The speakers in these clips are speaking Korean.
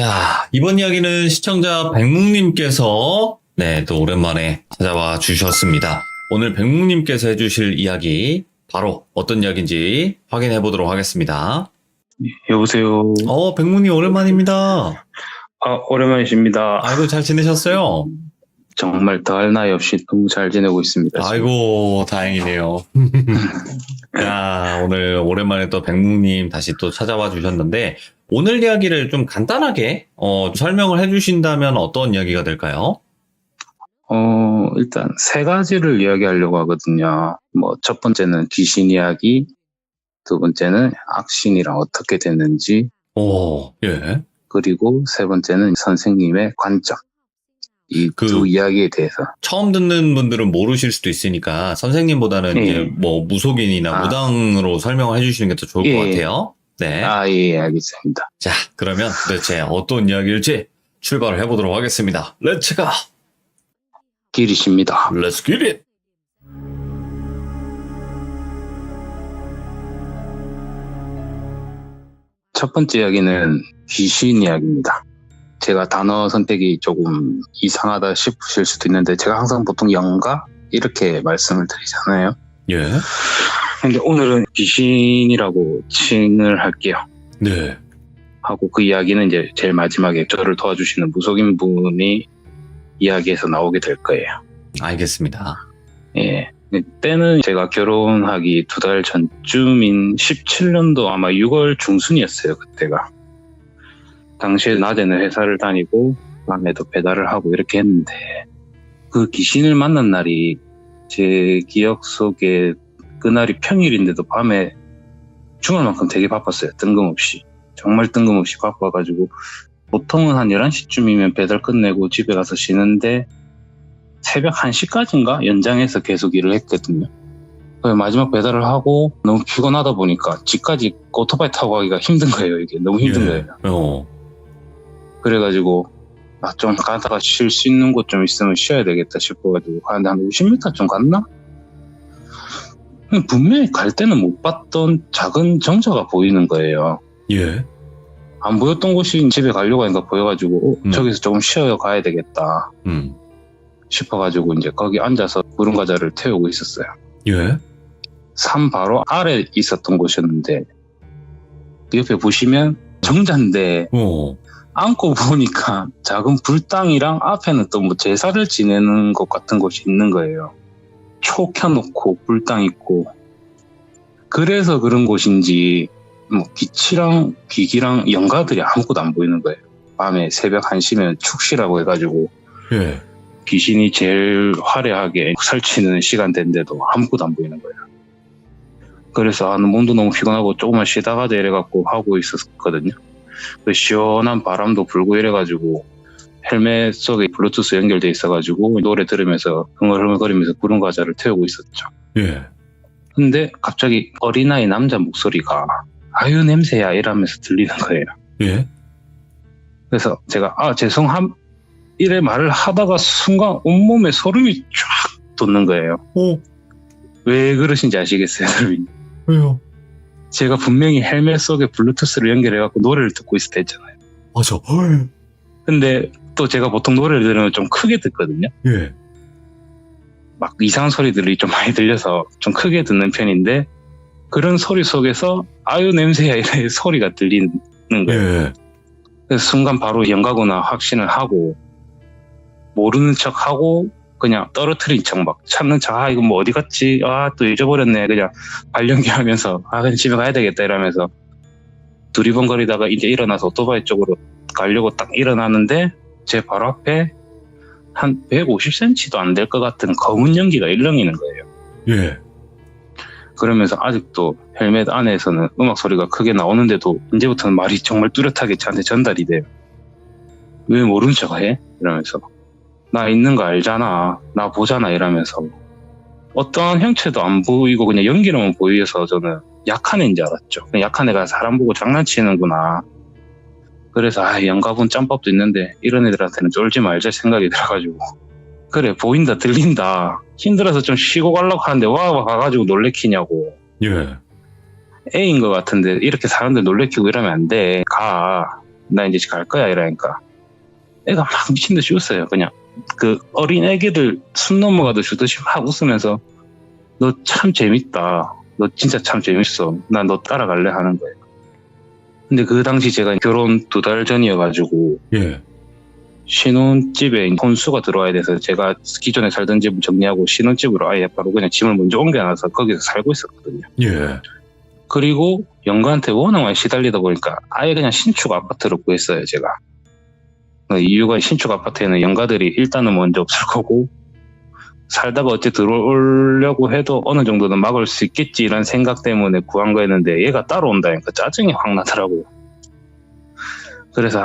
자, 이번 이야기는 시청자 백묵님께서 또 오랜만에 찾아와 주셨습니다. 오늘 백묵님께서 해주실 이야기 바로 어떤 이야기인지 확인해 보도록 하겠습니다. 여보세요. 백묵님 오랜만입니다. 오랜만이십니다. 아이고, 잘 지내셨어요? 정말 더할 나위 없이 너무 잘 지내고 있습니다. 지금. 아이고, 다행이네요. 자, 오늘 오랜만에 또 백묵님 다시 또 찾아와 주셨는데, 오늘 이야기를 좀 간단하게 설명을 해주신다면 어떤 이야기가 될까요? 일단 세 가지를 이야기하려고 하거든요. 첫 번째는 귀신 이야기, 두 번째는 악신이랑 어떻게 됐는지, 예. 그리고 세 번째는 선생님의 관점. 이 두 이야기에 대해서. 처음 듣는 분들은 모르실 수도 있으니까 선생님보다는 예. 이제 무속인이나 무당으로 설명을 해주시는 게 더 좋을 것 같아요. 네. 예, 알겠습니다. 자, 그러면 도대체 어떤 이야기일지 출발을 해보도록 하겠습니다. 렛츠 가! 길이십니다. Let's get it! 첫 번째 이야기는 귀신 이야기입니다. 제가 단어 선택이 조금 이상하다 싶으실 수도 있는데 제가 항상 보통 영가 이렇게 말씀을 드리잖아요. 예. 근데 오늘은 귀신이라고 칭을 할게요. 네. 하고 그 이야기는 이제 제일 마지막에 저를 도와주시는 무속인 분이 이야기에서 나오게 될 거예요. 알겠습니다. 예. 때는 제가 결혼하기 2달 전쯤인 17년도 아마 6월 중순이었어요, 그때가. 당시에 낮에는 회사를 다니고 밤에도 배달을 하고 이렇게 했는데 그 귀신을 만난 날이 제 기억 속에 그날이 평일인데도 밤에 주말만큼 되게 바빴어요. 뜬금없이. 정말 뜬금없이 바빠가지고 보통은 한 11시쯤이면 배달 끝내고 집에 가서 쉬는데 새벽 1시까지인가 연장해서 계속 일을 했거든요. 마지막 배달을 하고 너무 피곤하다 보니까 집까지 오토바이 타고 가기가 힘든 거예요. 이게 너무 힘든 거예요. 그래가지고 좀 가다가 쉴 수 있는 곳 좀 있으면 쉬어야 되겠다 싶어가지고 가는데 한 50m 좀 갔나? 분명히 갈 때는 못 봤던 작은 정자가 보이는 거예요. 예. 안 보였던 곳이 집에 가려고 하니까 보여가지고 저기서 조금 쉬어 가야 되겠다 싶어가지고 이제 거기 앉아서 구름 과자를 태우고 있었어요. 예. 산 바로 아래 있었던 곳이었는데 옆에 보시면 정자인데 안고 보니까 작은 불당이랑 앞에는 또 제사를 지내는 것 같은 곳이 있는 거예요. 초 켜놓고 불당 있고. 그래서 그런 곳인지 빛이랑 귀기랑 영가들이 아무것도 안 보이는 거예요. 밤에 새벽 1시면 축시라고 해가지고 예. 귀신이 제일 화려하게 설치는 시간대인데도 아무것도 안 보이는 거예요. 그래서 몸도 너무 피곤하고 조금만 쉬다가 이래갖고 하고 있었거든요. 그 시원한 바람도 불고 이래가지고 헬멧 속에 블루투스 연결돼 있어가지고 노래 들으면서 흥얼흥얼거리면서 구름 과자를 태우고 있었죠. 예. 근데 갑자기 어린아이 남자 목소리가 아유 냄새야 이러면서 들리는 거예요. 예. 그래서 제가 죄송함 이래 말을 하다가 순간 온몸에 소름이 쫙 돋는 거예요. 왜 그러신지 아시겠어요, 여러분? 왜요? 제가 분명히 헬멧 속에 블루투스를 연결해갖고 노래를 듣고 있을 때 있잖아요. 맞아. 근데 또 제가 보통 노래를 들으면 좀 크게 듣거든요. 예. 막 이상한 소리들이 좀 많이 들려서 좀 크게 듣는 편인데 그런 소리 속에서 아유 냄새야 이런 소리가 들리는 거예요. 예. 그래서 순간 바로 영가구나 확신을 하고 모르는 척하고 그냥 떨어뜨린 척 막 찾는 척 이거 어디 갔지? 또 잊어버렸네. 그냥 발연기하면서 그냥 집에 가야 되겠다 이러면서 두리번거리다가 이제 일어나서 오토바이 쪽으로 가려고 딱 일어나는데 제 바로 앞에 한 150cm도 안 될 것 같은 검은 연기가 일렁이는 거예요. 예. 그러면서 아직도 헬멧 안에서는 음악 소리가 크게 나오는데도 이제부터는 말이 정말 뚜렷하게 저한테 전달이 돼요. 왜 모르는 척 해? 이러면서 나 있는 거 알잖아. 나 보잖아. 이러면서 어떤 형체도 안 보이고 그냥 연기로만 보여서 저는 약한 애인 줄 알았죠. 약한 애가 사람 보고 장난치는구나. 그래서 영가분 짬밥도 있는데 이런 애들한테는 쫄지 말자 생각이 들어가지고 그래 보인다 들린다 힘들어서 좀 쉬고 가려고 하는데 와 가가지고 놀래키냐고. 예. 애인 것 같은데 이렇게 사람들 놀래키고 이러면 안 돼. 가. 나 이제 갈 거야 이러니까 애가 막 미친 듯이 웃어요. 그냥 그 어린 애기들 숨 넘어가듯이 웃듯이 막 웃으면서 너 참 재밌다. 너 진짜 참 재밌어. 나 너 따라갈래 하는 거예요. 근데 그 당시 제가 결혼 2달 전이어가지고 예. 신혼집에 혼수가 들어와야 돼서 제가 기존에 살던 집을 정리하고 신혼집으로 아예 바로 그냥 짐을 먼저 옮겨놔서 거기서 살고 있었거든요. 예. 그리고 영가한테 워낙 많이 시달리다 보니까 아예 그냥 신축 아파트로 구했어요, 제가. 이유가 신축 아파트에는 영가들이 일단은 먼저 없을 거고 살다가 어째 들어오려고 해도 어느 정도는 막을 수 있겠지 이런 생각 때문에 구한 거였는데 얘가 따로 온다니까 짜증이 확 나더라고요. 그래서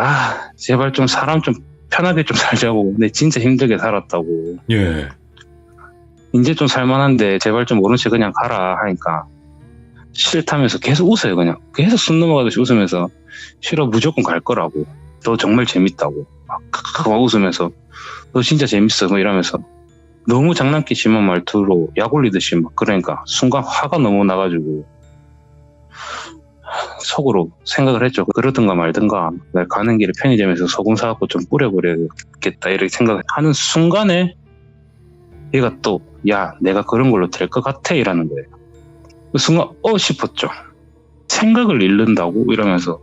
제발 좀 사람 좀 편하게 좀 살자고. 근데 진짜 힘들게 살았다고. 예. 이제 좀 살만한데 제발 좀 모른 체 그냥 가라 하니까 싫다면서 계속 웃어요. 그냥 계속 숨 넘어가듯이 웃으면서 싫어 무조건 갈 거라고. 너 정말 재밌다고. 막 웃으면서 너 진짜 재밌어 뭐 이러면서 너무 장난기 심한 말투로 약 올리듯이 막 그러니까 순간 화가 너무 나가지고 속으로 생각을 했죠. 그러든가 말든가 내가 가는 길에 편의점에서 소금 사갖고 좀 뿌려버려야겠다 이렇게 생각하는 순간에 얘가 또 야 내가 그런 걸로 될 것 같아 이라는 거예요. 그 순간 싶었죠. 생각을 잃는다고 이러면서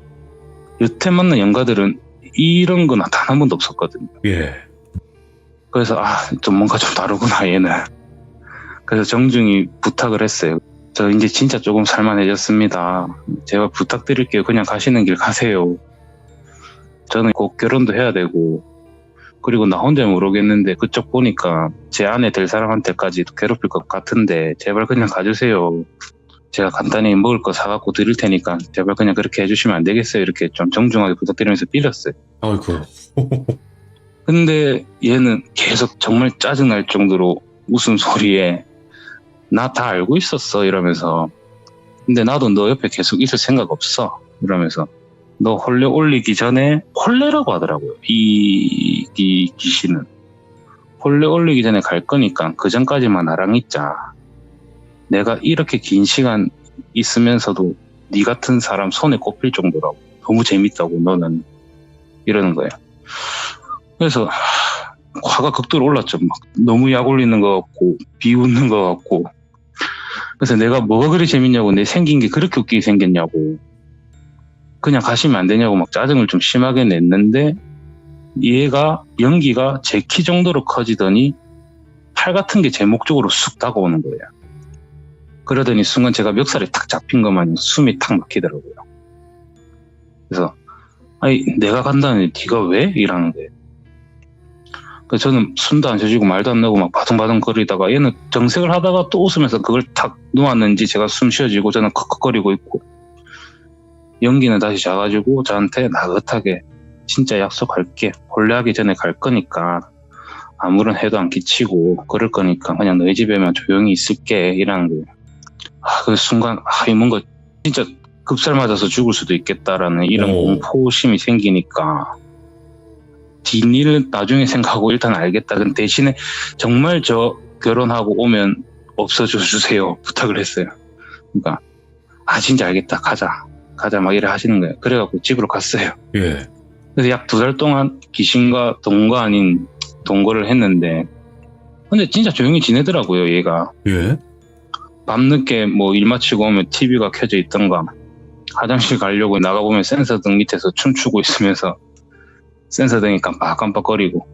여태 만난 영가들은 이런 건 단 한 번도 없었거든요. 예. 그래서 좀 뭔가 좀 다르구나 얘는. 그래서 정중히 부탁을 했어요. 저 이제 진짜 조금 살만해졌습니다. 제가 부탁드릴게요. 그냥 가시는 길 가세요. 저는 곧 결혼도 해야 되고 그리고 나 혼자 모르겠는데 그쪽 보니까 제 아내 될 사람한테까지 괴롭힐 것 같은데 제발 그냥 가주세요. 제가 간단히 먹을 거 사갖고 드릴 테니까 제발 그냥 그렇게 해주시면 안 되겠어요. 이렇게 좀 정중하게 부탁드리면서 빌었어요. 아이고. 근데 얘는 계속 정말 짜증날 정도로 웃음소리에 나 다 알고 있었어 이러면서 근데 나도 너 옆에 계속 있을 생각 없어 이러면서 너 혼례 올리기 전에 혼례라고 하더라고요. 이 귀신은 혼례 올리기 전에 갈 거니까 그 전까지만 나랑 있자. 내가 이렇게 긴 시간 있으면서도 네 같은 사람 손에 꼽힐 정도라고. 너무 재밌다고 너는 이러는 거예요. 그래서 화가 극도로 올랐죠. 막 너무 약 올리는 것 같고 비웃는 것 같고. 그래서 내가 뭐가 그리 재밌냐고 내 생긴 게 그렇게 웃기게 생겼냐고 그냥 가시면 안 되냐고 막 짜증을 좀 심하게 냈는데 얘가 연기가 제 키 정도로 커지더니 팔 같은 게 제 목 쪽으로 쑥 다가오는 거예요. 그러더니 순간 제가 멱살에 탁 잡힌 것만 숨이 탁 막히더라고요. 그래서 아니 내가 간다는데 네가 왜? 이러는 거예요. 그래서 저는 숨도 안 쉬어지고 말도 안 나고 막 바둥바둥 거리다가 얘는 정색을 하다가 또 웃으면서 그걸 탁 놓았는지 제가 숨 쉬어지고 저는 컥컥거리고 있고 연기는 다시 자가지고 저한테 나긋하게 진짜 약속할게. 혼례하기 전에 갈 거니까 아무런 해도 안 끼치고 그럴 거니까 그냥 너희 집에만 조용히 있을게 이라는 거예요. 그 순간 이 뭔가 진짜 급살 맞아서 죽을 수도 있겠다라는 이런 공포심이 생기니까 뒷일은 나중에 생각하고 일단 알겠다. 근데 대신에 정말 저 결혼하고 오면 없어져 주세요 부탁을 했어요. 그러니까 진짜 알겠다 가자 막 이래 하시는 거예요. 그래갖고 집으로 갔어요. 예. 그래서 약 2달 동안 귀신과 동거 아닌 동거를 했는데 근데 진짜 조용히 지내더라고요 얘가. 예. 밤늦게 뭐 일 마치고 오면 TV가 켜져 있던가 화장실 가려고 나가보면 센서등 밑에서 춤추고 있으면서 센서등이 깜빡깜빡거리고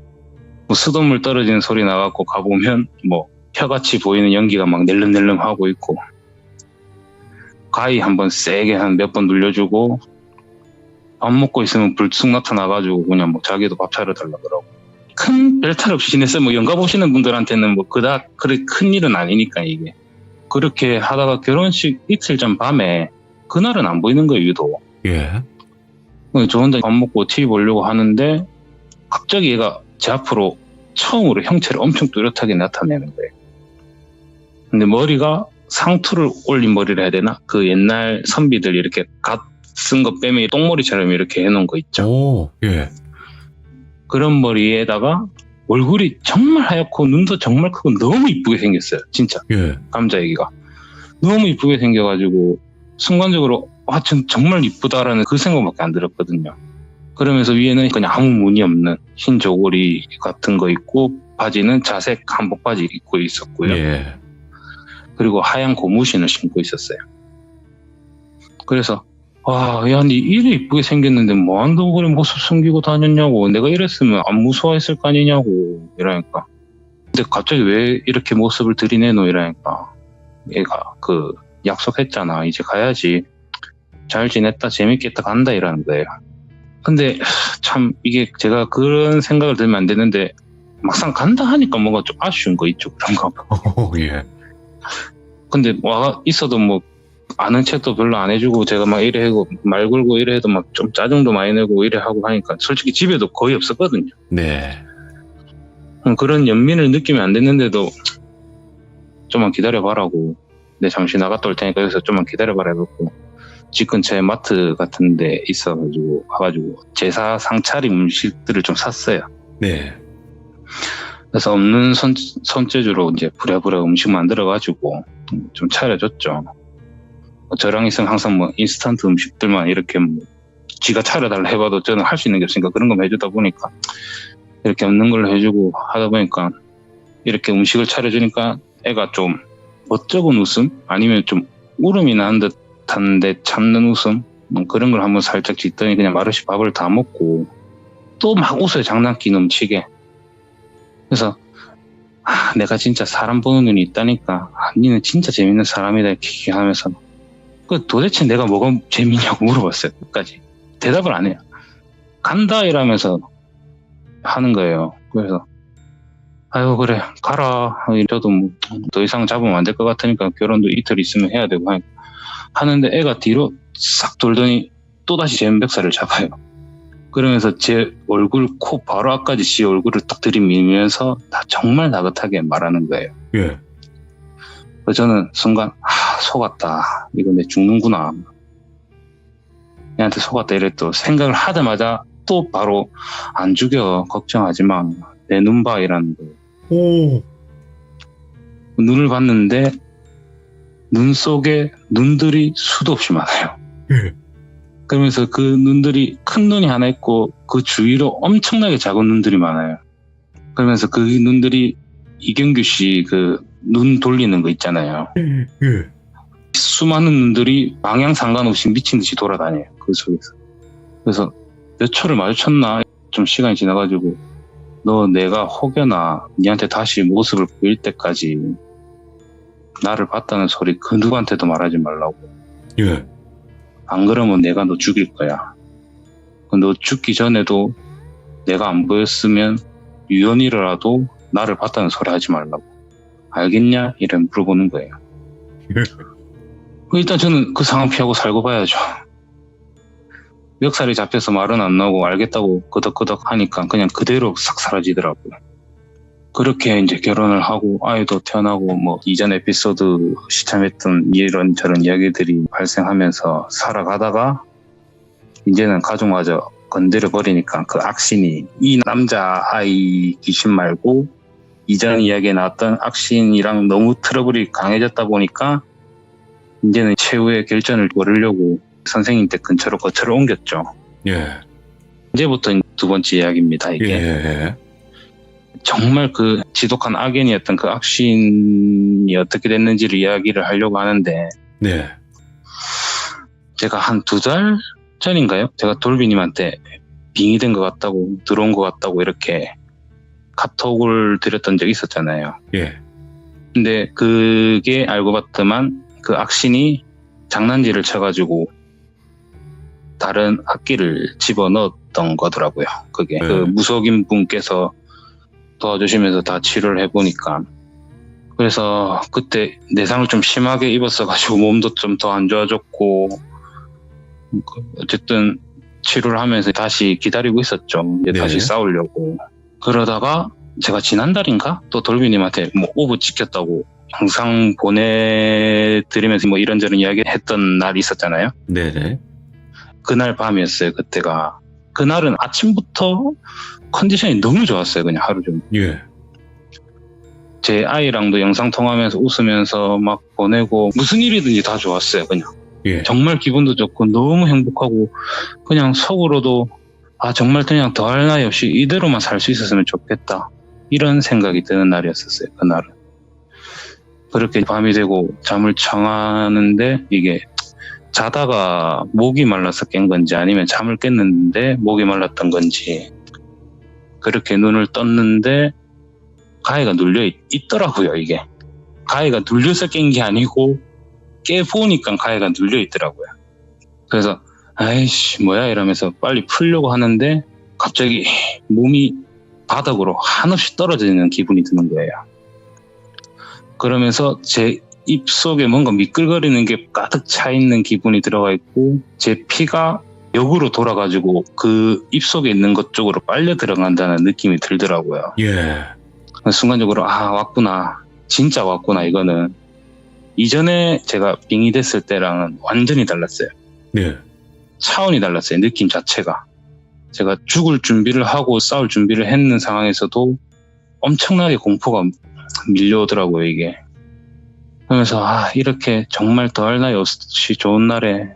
뭐 수돗물 떨어지는 소리 나갖고 가보면 뭐 혀같이 보이는 연기가 막 낼름낼름 하고 있고 가위 한번 세게 한 몇 번 눌려주고 밥 먹고 있으면 불쑥 나타나가지고 그냥 뭐 자기도 밥 차려달라 그러고 큰 별탈 없이 지냈어요. 뭐 연가 보시는 분들한테는 뭐 그닥 그렇게 큰 일은 아니니까 이게 그렇게 하다가 결혼식 이틀 전 밤에 그날은 안 보이는 거예요 유독. 예. 저 혼자 밥 먹고 TV 보려고 하는데 갑자기 얘가 제 앞으로 처음으로 형체를 엄청 뚜렷하게 나타내는 거예요. 근데 머리가 상투를 올린 머리를 해야 되나? 그 옛날 선비들 이렇게 갓 쓴 거 빼면 똥머리처럼 이렇게 해놓은 거 있죠. 오, 예. 그런 머리에다가 얼굴이 정말 하얗고 눈도 정말 크고 너무 이쁘게 생겼어요. 진짜. 예. 남자애기가. 너무 이쁘게 생겨가지고 순간적으로 전 정말 이쁘다라는 그 생각밖에 안 들었거든요. 그러면서 위에는 그냥 아무 무늬 없는 흰 저고리 같은 거 입고 바지는 자색 한복 바지 입고 있었고요. 예. 그리고 하얀 고무신을 신고 있었어요. 그래서 와, 야, 니 이래 이쁘게 생겼는데 뭐 한다고 그래 모습 숨기고 다녔냐고. 내가 이랬으면 안 무서워했을 거 아니냐고. 이러니까. 근데 갑자기 왜 이렇게 모습을 들이내노 이러니까. 얘가 그 약속했잖아. 이제 가야지. 잘 지냈다 재밌겠다 간다 이러는 거예요. 근데 참 이게 제가 그런 생각을 들면 안 되는데 막상 간다 하니까 뭔가 좀 아쉬운 거 있죠. 그런가 봐. 예. 근데 와 있어도 뭐 아는 척도 별로 안 해주고 제가 막 이래 하고 말 걸고 이래 해도 막 좀 짜증도 많이 내고 이래 하고 하니까 솔직히 집에도 거의 없었거든요. 네. 그런 연민을 느끼면 안 됐는데도 좀만 기다려봐라고 내 잠시 나갔다 올 테니까 여기서 좀만 기다려봐라 해놓고 집 근처에 마트 같은 데 있어가지고 가가지고 제사 상차림 음식들을 좀 샀어요. 네. 그래서 없는 손재주로 이제 부랴부랴 음식 만들어가지고 좀 차려줬죠. 저랑 있으면 항상 뭐 인스턴트 음식들만 이렇게 뭐 지가 차려달라 해봐도 저는 할 수 있는 게 없으니까 그런 거 해주다 보니까 이렇게 없는 걸로 해주고 하다 보니까 이렇게 음식을 차려주니까 애가 좀 멋쩍은 웃음 아니면 좀 울음이 나는 듯한데 참는 웃음 뭐 그런 걸 한번 살짝 짓더니 그냥 말없이 밥을 다 먹고 또 막 웃어요. 장난기 넘치게. 그래서 내가 진짜 사람 보는 눈이 있다니까 니는 진짜 재밌는 사람이다 이렇게 하면서 도대체 내가 뭐가 재밌냐고 물어봤어요. 끝까지 대답을 안 해요. 간다 이러면서 하는 거예요. 그래서 아유 그래 가라. 저도 뭐 더 이상 잡으면 안 될 것 같으니까 결혼도 이틀 있으면 해야 되고 하는데 애가 뒤로 싹 돌더니 또다시 제 멱살을 잡아요. 그러면서 제 얼굴 코 바로 앞까지 지 얼굴을 딱 들이밀면서 정말 나긋하게 말하는 거예요. 예. 그래서 저는 순간 속았다. 이거 내 죽는구나. 얘한테 속았다 이랬또 생각을 하자마자 또 바로 안 죽여 걱정하지 마. 내 눈 봐 이라는 거예요. 오. 눈을 봤는데 눈 속에 눈들이 수도 없이 많아요. 예. 그러면서 그 눈들이 큰 눈이 하나 있고 그 주위로 엄청나게 작은 눈들이 많아요. 그러면서 그 눈들이 이경규 씨 그 눈 돌리는 거 있잖아요. 예. 수많은 눈들이 방향 상관없이 미친 듯이 돌아다녀요. 그 속에서. 그래서 몇 초를 마주쳤나 좀 시간이 지나가지고 너 내가 혹여나 니한테 다시 모습을 보일 때까지 나를 봤다는 소리 그 누구한테도 말하지 말라고. 예. 안 그러면 내가 너 죽일 거야. 너 죽기 전에도 내가 안 보였으면 유언이라도 나를 봤다는 소리 하지 말라고. 알겠냐? 이래 물어보는 거예요. 일단 저는 그 상황 피하고 살고 봐야죠. 멱살이 잡혀서 말은 안 나오고 알겠다고 끄덕끄덕 하니까 그냥 그대로 싹 사라지더라고요. 그렇게 이제 결혼을 하고 아이도 태어나고 뭐 이전 에피소드 시참했던 이런저런 이야기들이 발생하면서 살아가다가 이제는 가족마저 건드려 버리니까 그 악신이 이 남자 아이 귀신 말고 이전 이야기에 나왔던 악신이랑 너무 트러블이 강해졌다 보니까 이제는 최후의 결전을 벌이려고 선생님 댁 근처로 거처를 옮겼죠. 예. 이제부터 두 번째 이야기입니다. 이게 예. 정말 그 지독한 악인이었던 그 악신이 어떻게 됐는지를 이야기를 하려고 하는데 네. 제가 한 2달 전인가요? 제가 돌비님한테 빙의된 것 같다고 들어온 것 같다고 이렇게 카톡을 드렸던 적이 있었잖아요. 예. 근데 그게 알고 봤더만 그 악신이 장난질을 쳐가지고 다른 악기를 집어넣었던 거더라고요. 그게 그 무속인 분께서 도와주시면서 다 치료를 해보니까 그래서 그때 내상을 좀 심하게 입었어가지고 몸도 좀 더 안 좋아졌고 어쨌든 치료를 하면서 다시 기다리고 있었죠. 이제 네. 다시 싸우려고. 그러다가 제가 지난달인가 또 돌비님한테 뭐 오브 찍혔다고 항상 보내드리면서 뭐 이런저런 이야기 했던 날이 있었잖아요. 네네. 그날 밤이었어요. 그때가. 그날은 아침부터 컨디션이 너무 좋았어요. 그냥 하루 종일. 예. 제 아이랑도 영상 통화하면서 웃으면서 막 보내고 무슨 일이든지 다 좋았어요. 그냥 예. 정말 기분도 좋고 너무 행복하고 그냥 속으로도 아, 정말 그냥 더할 나위 없이 이대로만 살 수 있었으면 좋겠다. 이런 생각이 드는 날이었었어요, 그날은. 그렇게 밤이 되고 잠을 청하는데 이게 자다가 목이 말라서 깬 건지 아니면 잠을 깼는데 목이 말랐던 건지 그렇게 눈을 떴는데 가해가 눌려 있더라고요, 이게. 가해가 눌려서 깬 게 아니고 깨보니까 가해가 눌려 있더라고요. 그래서 아이씨 뭐야 이러면서 빨리 풀려고 하는데 갑자기 몸이 바닥으로 한없이 떨어지는 기분이 드는 거예요. 그러면서 제 입속에 뭔가 미끌거리는 게 가득 차 있는 기분이 들어가 있고 제 피가 역으로 돌아가지고 그 입속에 있는 것 쪽으로 빨려 들어간다는 느낌이 들더라고요. 예. 순간적으로 아 왔구나, 진짜 왔구나. 이거는 이전에 제가 빙의 됐을 때랑은 완전히 달랐어요. 네. 차원이 달랐어요. 느낌 자체가. 제가 죽을 준비를 하고 싸울 준비를 했는 상황에서도 엄청나게 공포가 밀려오더라고요, 이게. 그러면서 아 이렇게 정말 더할 나위 없이 좋은 날에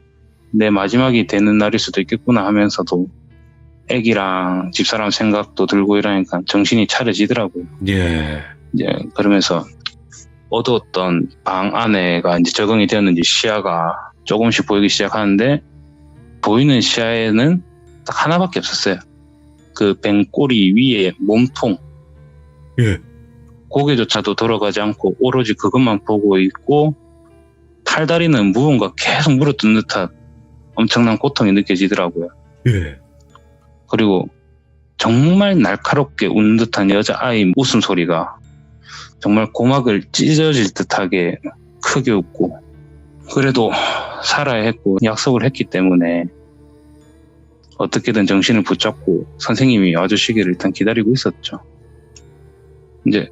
내 마지막이 되는 날일 수도 있겠구나 하면서도 애기랑 집사람 생각도 들고 이러니까 정신이 차려지더라고요. 예. 이제 그러면서 어두웠던 방 안에가 이제 적응이 되었는지 시야가 조금씩 보이기 시작하는데 보이는 시야에는 딱 하나밖에 없었어요. 그 뱅꼬리 위에 몸통. 예. 고개조차도 돌아가지 않고 오로지 그것만 보고 있고 팔다리는 무언가 계속 물어뜯는 듯한 엄청난 고통이 느껴지더라고요. 예. 그리고 정말 날카롭게 웃는 듯한 여자아이 웃음소리가 정말 고막을 찢어질 듯하게 크게 웃고 그래도 살아야 했고 약속을 했기 때문에 어떻게든 정신을 붙잡고 선생님이 와주시기를 일단 기다리고 있었죠. 이제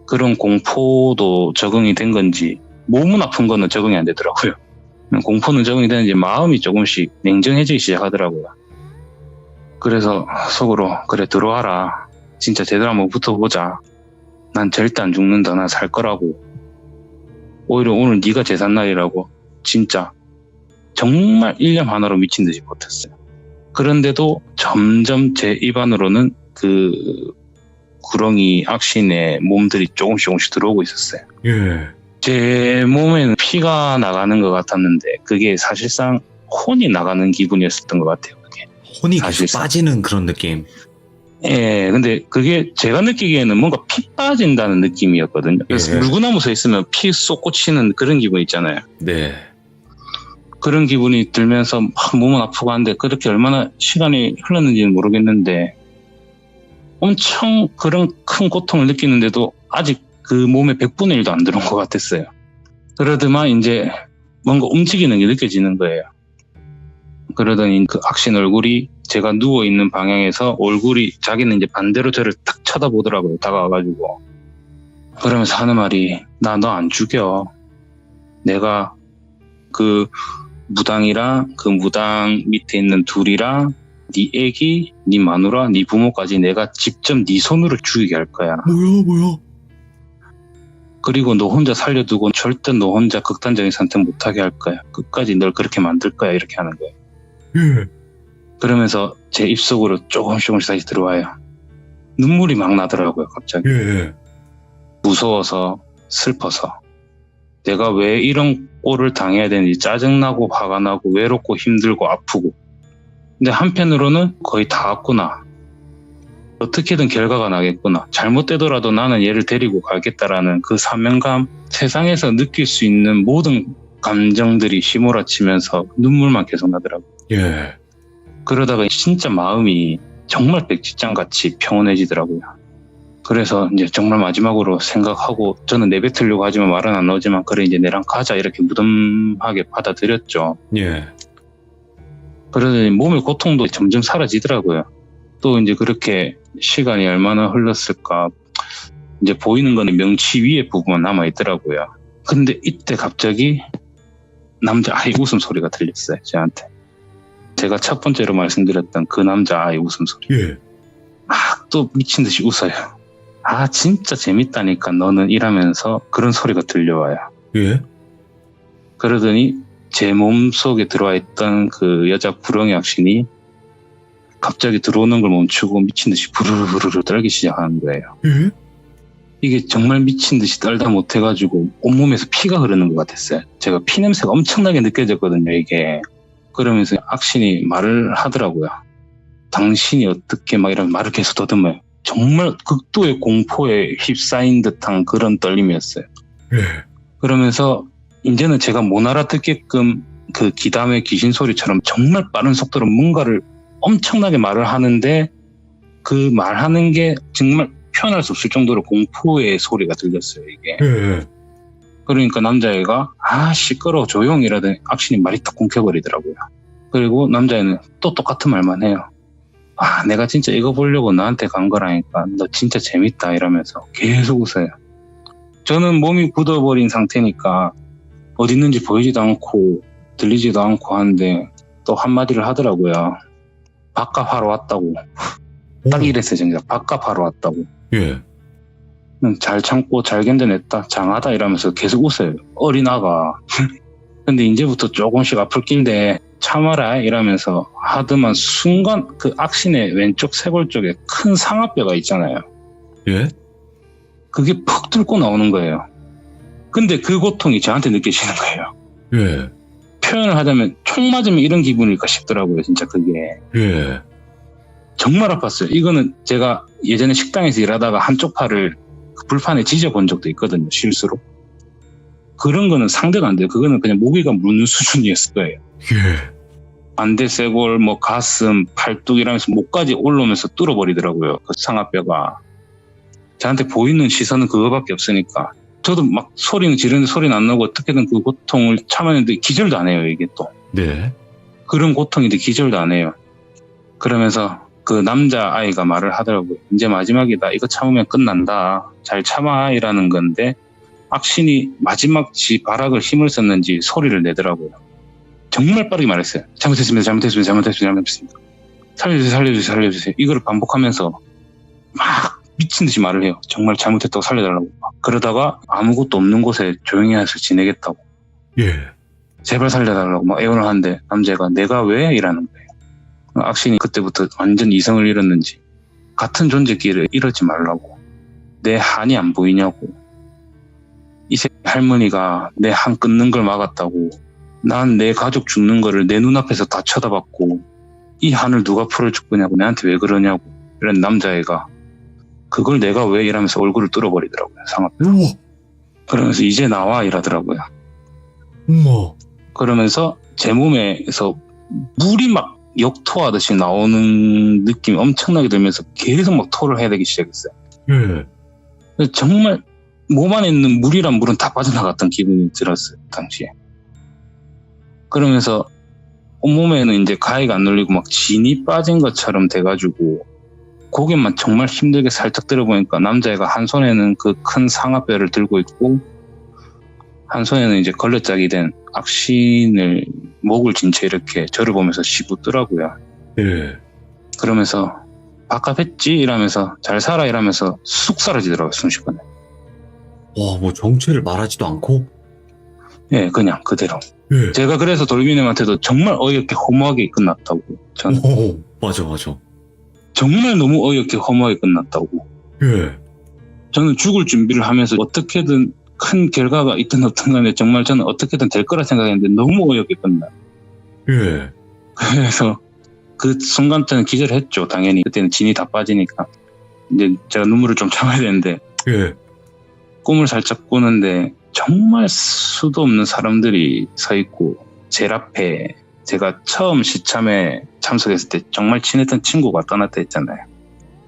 그런 공포도 적응이 된 건지 몸은 아픈 거는 적응이 안 되더라고요. 공포는 적응이 되는지 마음이 조금씩 냉정해지기 시작하더라고요. 그래서 속으로 그래 들어와라. 진짜 제대로 한번 붙어보자. 난 절대 안 죽는다. 난 살 거라고. 오히려 오늘 네가 제삿날이라고 진짜 정말 일념 하나로 미친 듯이 버텼어요. 그런데도 점점 제 입안으로는 그 구렁이 악신의 몸들이 조금씩 들어오고 있었어요. 예. 제 몸에는 피가 나가는 것 같았는데 그게 사실상 혼이 나가는 기분이었던 것 같아요. 그게. 혼이 계속 사실상. 빠지는 그런 느낌. 예, 근데 그게 제가 느끼기에는 뭔가 피 빠진다는 느낌이었거든요. 그래서 예. 물구나무 서 있으면 피 쏙 꽂히는 그런 기분 있잖아요. 네. 그런 기분이 들면서 막 몸은 아프고 한데 그렇게 얼마나 시간이 흘렀는지는 모르겠는데 엄청 그런 큰 고통을 느끼는데도 아직 그 몸에 100분의 1도 안 들어온 것 같았어요. 그러더만 이제 뭔가 움직이는 게 느껴지는 거예요. 그러더니 그 악신 얼굴이 제가 누워있는 방향에서 얼굴이 자기는 이제 반대로 저를 딱 쳐다보더라고요. 다가와가지고. 그러면서 하는 말이 나 너 안 죽여. 내가 그 무당이랑 그 무당 밑에 있는 둘이랑 네 애기, 네 마누라, 네 부모까지 내가 직접 네 손으로 죽이게 할 거야. 뭐야? 그리고 너 혼자 살려두고 절대 너 혼자 극단적인 선택 못하게 할 거야. 끝까지 널 그렇게 만들 거야. 이렇게 하는 거예요. 예. 그러면서 제 입속으로 조금씩 다시 들어와요. 눈물이 막 나더라고요. 갑자기. 예. 무서워서 슬퍼서 내가 왜 이런 꼴을 당해야 되는지 짜증나고 화가 나고 외롭고 힘들고 아프고 근데 한편으로는 거의 다 왔구나. 어떻게든 결과가 나겠구나. 잘못되더라도 나는 얘를 데리고 가겠다라는 그 사명감, 세상에서 느낄 수 있는 모든 감정들이 휘몰아치면서 눈물만 계속 나더라고요. 예. 그러다가 진짜 마음이 정말 백지장같이 평온해지더라고요. 그래서 이제 정말 마지막으로 생각하고 저는 내뱉으려고 하지만 말은 안 나오지만 그래 이제 내랑 가자 이렇게 무덤하게 받아들였죠. 예. 그러더니 몸의 고통도 점점 사라지더라고요. 또 이제 그렇게 시간이 얼마나 흘렀을까 이제 보이는 거는 명치 위에 부분만 남아있더라고요. 근데 이때 갑자기 남자아이 웃음소리가 들렸어요. 저한테. 제가 첫 번째로 말씀드렸던 그 남자아이 웃음소리. 예. 또 미친 듯이 웃어요. 진짜 재밌다니까 너는 이러면서 그런 소리가 들려와요. 예. 그러더니 제 몸속에 들어와 있던 그 여자 구렁이 악신이 갑자기 들어오는 걸 멈추고 미친 듯이 부르르르 떨기 시작하는 거예요. 예? 이게 정말 미친 듯이 떨다 못해가지고 온몸에서 피가 흐르는 것 같았어요. 제가 피 냄새가 엄청나게 느껴졌거든요, 이게. 그러면서 악신이 말을 하더라고요. 당신이 어떻게 막 이런 말을 계속 더듬어요. 정말 극도의 공포에 휩싸인 듯한 그런 떨림이었어요. 예. 그러면서 이제는 제가 못 알아듣게끔 그 기담의 귀신 소리처럼 정말 빠른 속도로 뭔가를 엄청나게 말을 하는데 그 말하는 게 정말 표현할 수 없을 정도로 공포의 소리가 들렸어요, 이게. 예. 그러니까 남자애가 시끄러워 조용히라더니 악신이 말이 딱 끊겨버리더라고요. 그리고 남자애는 또 똑같은 말만 해요. 내가 진짜 이거 보려고 너한테 간 거라니까 너 진짜 재밌다 이러면서 계속 웃어요. 저는 몸이 굳어버린 상태니까 어디 있는지 보이지도 않고 들리지도 않고 하는데 또 한마디를 하더라고요. 밥값하러 왔다고. 딱 이랬어요, 진짜. 밥값하러 왔다고. 예. 잘 참고 잘 견뎌냈다, 장하다 이러면서 계속 웃어요. 어린아가. 근데 이제부터 조금씩 아플 길대 참아라 이러면서 하더만 순간 그 악신의 왼쪽 쇄골 쪽에 큰 상아뼈가 있잖아요. 예? 그게 푹 뚫고 나오는 거예요. 근데 그 고통이 저한테 느껴지는 거예요. 예. 표현을 하자면 총 맞으면 이런 기분일까 싶더라고요, 진짜 그게. 예. 정말 아팠어요. 이거는 제가 예전에 식당에서 일하다가 한쪽 팔을 그 불판에 지져본 적도 있거든요, 실수로. 그런 거는 상대가 안 돼요. 그거는 그냥 모기가 무는 수준이었을 거예요. 예. 반대 쇄골, 가슴, 팔뚝 이러면서 목까지 올라오면서 뚫어버리더라고요, 그 상아뼈가. 저한테 보이는 시선은 그거밖에 없으니까. 저도 막 소리는 지르는데 소리는 안 나고 어떻게든 그 고통을 참았는데 기절도 안 해요, 이게 또. 네. 그런 고통인데 기절도 안 해요. 그러면서 그 남자아이가 말을 하더라고요. 이제 마지막이다. 이거 참으면 끝난다. 잘 참아. 이라는 건데 악신이 마지막 지 발악을 힘을 썼는지 소리를 내더라고요. 정말 빠르게 말했어요. 잘못했습니다. 살려주세요. 이거를 반복하면서 막 미친 듯이 말을 해요. 정말 잘못했다고 살려달라고. 그러다가 아무것도 없는 곳에 조용히 해서 지내겠다고. 예. 제발 살려달라고 막 애원을 하는데 남자가 내가 왜? 이라는 거예요. 악신이 그때부터 완전 이성을 잃었는지 같은 존재끼리 이러지 말라고. 내 한이 안 보이냐고. 이 새끼 할머니가 내 한 끊는 걸 막았다고. 난 내 가족 죽는 거를 내 눈앞에서 다 쳐다봤고 이 한을 누가 풀어줄 거냐고. 내한테 왜 그러냐고. 이런 남자애가 그걸 내가 왜? 이러면서 얼굴을 뚫어버리더라고요, 상아뼈. 우와. 그러면서 이제 나와 이러더라고요. 우와. 그러면서 제 몸에서 물이 막 역토하듯이 나오는 느낌이 엄청나게 들면서 계속 막 토를 해야 되기 시작했어요. 예. 정말 몸 안에 있는 물이란 물은 다 빠져나갔던 기분이 들었어요, 당시에. 그러면서 온몸에는 이제 가위가 안 눌리고 막 진이 빠진 것처럼 돼가지고 고개만 정말 힘들게 살짝 들어보니까 남자애가 한 손에는 그 큰 상아뼈를 들고 있고 한 손에는 이제 걸레짝이 된 악신을 목을 진 채 이렇게 저를 보면서 씹었더라고요. 예. 그러면서 밥값했지? 이러면서 잘 살아? 이러면서 쑥 사라지더라고요, 순식간에. 와, 뭐 정체를 말하지도 않고? 예, 그냥 그대로. 예. 제가 그래서 돌비님한테도 정말 어이없게 허무하게 끝났다고. 저는 오, 맞아. 정말 너무 어이없게 허무하게 끝났다고. 예. 저는 죽을 준비를 하면서 어떻게든 큰 결과가 있든 없든 간에 정말 저는 어떻게든 될 거라 생각했는데 너무 어이없게 끝나. 예. 그래서 그 순간 때는 기절했죠, 당연히. 그때는 진이 다 빠지니까. 이제 제가 눈물을 좀 참아야 되는데 예. 꿈을 살짝 꾸는데 정말 수도 없는 사람들이 서 있고 제일 앞에 제가 처음 시참에 참석했을 때 정말 친했던 친구가 떠났다 했잖아요.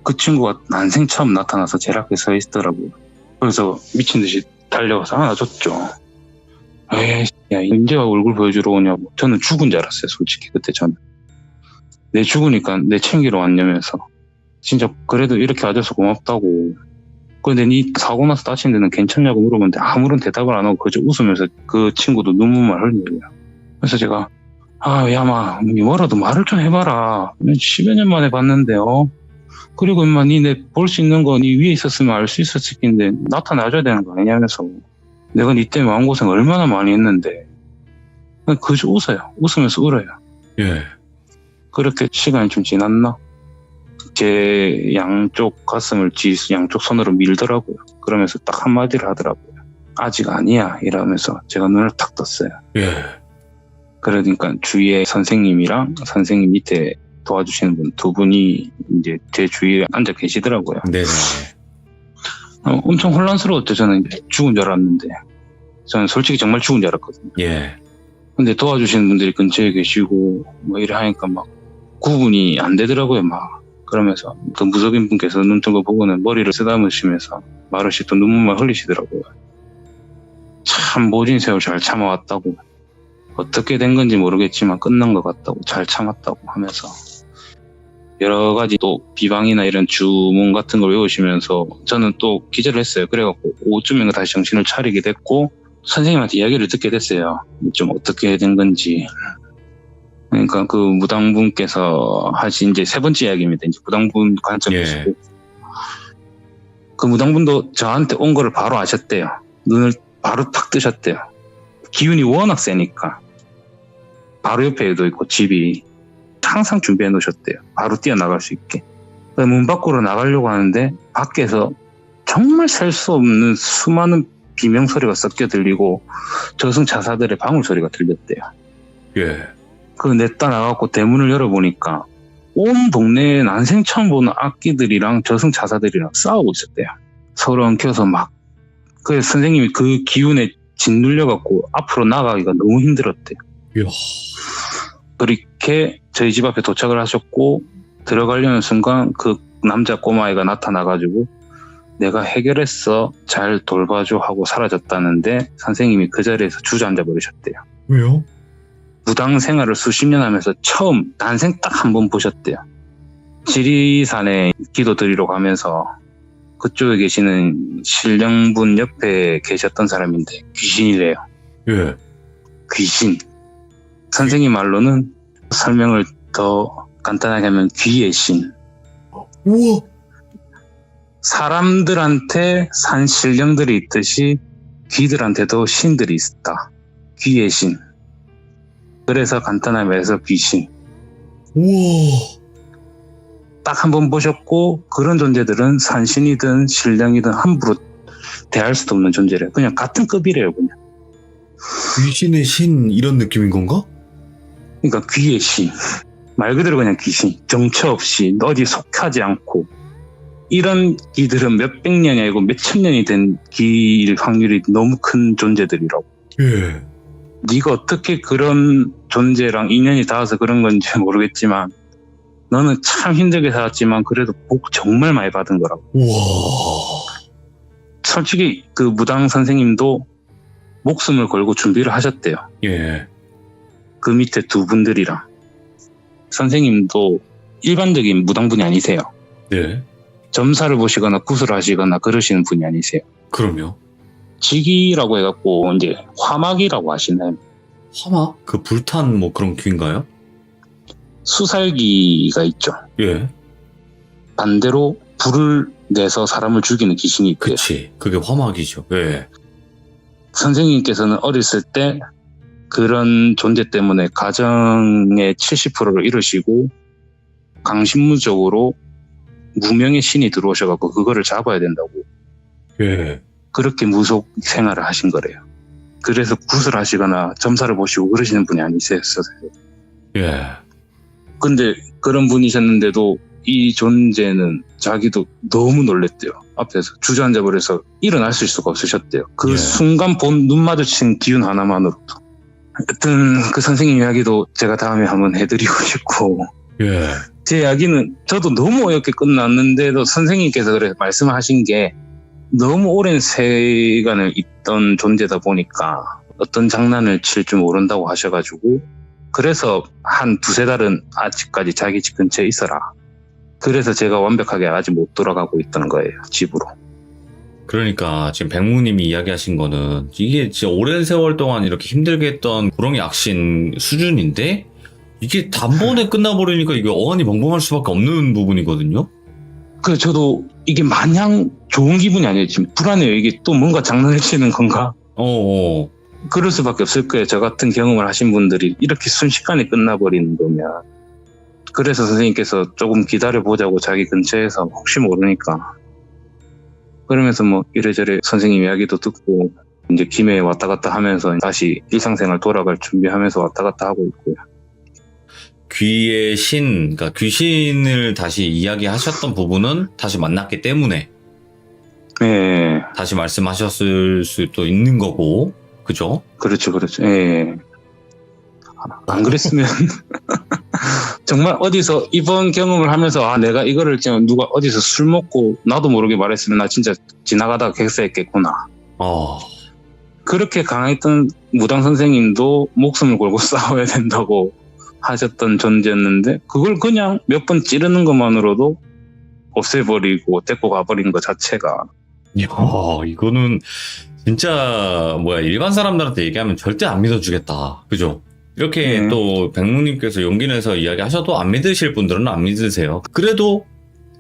그 친구가 난생 처음 나타나서 제일 앞에 서 있더라고요. 그래서 미친 듯이 달려가서 안아줬죠. 에이, 야, 이제 얼굴 보여주러 오냐고. 저는 죽은 줄 알았어요, 솔직히. 그때 저는. 내 죽으니까 내 챙기러 왔냐면서. 진짜 그래도 이렇게 와줘서 고맙다고. 근데 니 사고 나서 다친 데는 괜찮냐고 물어보는데 아무런 대답을 안 하고 그저 웃으면서 그 친구도 눈물만 흘려요. 그래서 제가 야마 니 뭐라도 말을 좀 해봐라. 10여 년 만에 봤는데요. 그리고 임마 니 내 볼 수 있는 거 니 위에 있었으면 알 수 있었을 텐데 나타나줘야 되는 거 아니냐면서 내가 니 때문에 마음고생 얼마나 많이 했는데 그저 웃어요. 웃으면서 울어요. 예. 그렇게 시간이 좀 지났나? 제 양쪽 가슴을 양쪽 손으로 밀더라고요. 그러면서 딱 한마디를 하더라고요. 아직 아니야 이러면서 제가 눈을 탁 떴어요. 예. 그러니까 주위에 선생님이랑 선생님 밑에 도와주시는 분 두 분이 이제 제 주위에 앉아 계시더라고요. 네네. 엄청 혼란스러웠죠. 저는 이제 죽은 줄 알았는데 저는 솔직히 정말 죽은 줄 알았거든요. 예. 근데 도와주시는 분들이 근처에 계시고 뭐 이래 하니까 막 구분이 안 되더라고요. 막 그러면서 그 무속인 분께서 눈 뜨고 보고는 머리를 쓰다무시면서 말없이 또 눈물만 흘리시더라고요. 참 모진 세월 잘 참아왔다고, 어떻게 된 건지 모르겠지만 끝난 것 같다고, 잘 참았다고 하면서 여러 가지 또 비방이나 이런 주문 같은 걸 외우시면서 저는 또 기절을 했어요. 그래갖고 오후쯤인가 다시 정신을 차리게 됐고 선생님한테 이야기를 듣게 됐어요. 좀 어떻게 된 건지. 그러니까 그 무당분께서 하신 이제 세 번째 이야기입니다. 이제 무당분 관점에서. 예. 그 무당분도 저한테 온 거를 바로 아셨대요. 눈을 바로 탁 뜨셨대요. 기운이 워낙 세니까. 바로 옆에도 있고 집이 항상 준비해 놓으셨대요. 바로 뛰어나갈 수 있게. 문 밖으로 나가려고 하는데 밖에서 정말 셀 수 없는 수많은 비명소리가 섞여 들리고 저승자사들의 방울소리가 들렸대요. 예. 그 냈다 나가고 대문을 열어보니까 온 동네에 난생 처음 보는 악기들이랑 저승자사들이랑 싸우고 있었대요. 서로 엉켜서 막. 그래서 선생님이 그 기운에 짓눌려갖고 앞으로 나가기가 너무 힘들었대요. 이야. 그렇게 저희 집 앞에 도착을 하셨고 들어가려는 순간 그 남자 꼬마애가 나타나가지고 내가 해결했어, 잘 돌봐줘 하고 사라졌다는데 선생님이 그 자리에서 주저앉아 버리셨대요. 왜요? 무당 생활을 수십 년 하면서 처음 난생 딱 한 번 보셨대요. 지리산에 기도 드리러 가면서 그쪽에 계시는 신령분 옆에 계셨던 사람인데 귀신이래요. 예. 귀신. 선생님 말로는 설명을 더 간단하게 하면 귀의 신. 우와. 사람들한테 산 신령들이 있듯이 귀들한테도 신들이 있다. 귀의 신. 그래서 간단하게 말해서 귀신. 우와. 딱 한 번 보셨고 그런 존재들은 산신이든 신령이든 함부로 대할 수도 없는 존재래요. 그냥 같은 급이래요. 그냥. 귀신의 신 이런 느낌인 건가? 그러니까 귀의 신. 말 그대로 그냥 귀신. 정처 없이 어디 속하지 않고 이런 귀들은 몇백 년이 아니고 몇천 년이 된 귀일 확률이 너무 큰 존재들이라고. 예. 네가 어떻게 그런 존재랑 인연이 닿아서 그런 건지 모르겠지만 너는 참 힘들게 살았지만 그래도 복 정말 많이 받은 거라고. 우와. 솔직히 그 무당 선생님도 목숨을 걸고 준비를 하셨대요. 예. 그 밑에 두 분들이랑. 선생님도 일반적인 무당분이 아니세요. 네. 점사를 보시거나 구슬을 하시거나 그러시는 분이 아니세요. 그럼요. 직이라고 해갖고 이제 화막이라고 하시나요? 화막? 그 불탄 뭐 그런 귀인가요? 수살기가 있죠. 예. 반대로 불을 내서 사람을 죽이는 귀신이 있고요. 그치. 그게 화막이죠. 예. 선생님께서는 어렸을 때 그런 존재 때문에 가정의 70%를 잃으시고 강신무적으로 무명의 신이 들어오셔갖고 그거를 잡아야 된다고 예. 그렇게 무속 생활을 하신 거래요. 그래서 구슬하시거나 점사를 보시고 그러시는 분이 아니셨어요. 예. 근데 그런 분이셨는데도 이 존재는 자기도 너무 놀랬대요. 앞에서 주저앉아버려서 일어나실 수가 없으셨대요. 그 예. 순간 본 눈 마주친 기운 하나만으로도. 하여튼 그 선생님 이야기도 제가 다음에 한번 해드리고 싶고 예. 제 이야기는 저도 너무 어렵게 끝났는데도 선생님께서 그래 말씀하신 게 너무 오랜 세간을 있던 존재다 보니까 어떤 장난을 칠 줄 모른다고 하셔가지고 그래서 한 두세 달은 아직까지 자기 집 근처에 있어라. 그래서 제가 완벽하게 아직 못 돌아가고 있던 거예요. 집으로. 그러니까 지금 백묵님이 이야기하신 거는 이게 진짜 오랜 세월 동안 이렇게 힘들게 했던 구렁이 악신 수준인데 이게 단번에 끝나버리니까 이게 어안이 벙벙할 수밖에 없는 부분이거든요. 그래서 저도 이게 마냥 좋은 기분이 아니에요. 지금 불안해요. 이게 또 뭔가 장난을 치는 건가? 그럴 수밖에 없을 거예요. 저 같은 경험을 하신 분들이 이렇게 순식간에 끝나버리는 거면. 그래서 선생님께서 조금 기다려보자고 자기 근처에서 혹시 모르니까. 그러면서 뭐 이래저래 선생님 이야기도 듣고 이제 김해에 왔다 갔다 하면서 다시 일상생활 돌아갈 준비하면서 왔다 갔다 하고 있고요. 귀의 신, 그러니까 귀신을 다시 이야기하셨던 부분은 다시 만났기 때문에 예, 다시 말씀하셨을 수도 있는 거고, 그죠? 그렇죠. 예. 안 그랬으면 정말 어디서 이번 경험을 하면서 내가 이거를 지금 누가 어디서 술 먹고 나도 모르게 말했으면 나 진짜 지나가다가 객사했겠구나. 그렇게 강했던 무당 선생님도 목숨을 걸고 싸워야 된다고 하셨던 존재였는데 그걸 그냥 몇 번 찌르는 것만으로도 없애버리고 데리고 가버린 것 자체가 이야, 이거는 진짜 일반 사람들한테 얘기하면 절대 안 믿어주겠다. 그죠? 이렇게 또 백묵님께서 용기 내서 이야기하셔도 안 믿으실 분들은 안 믿으세요. 그래도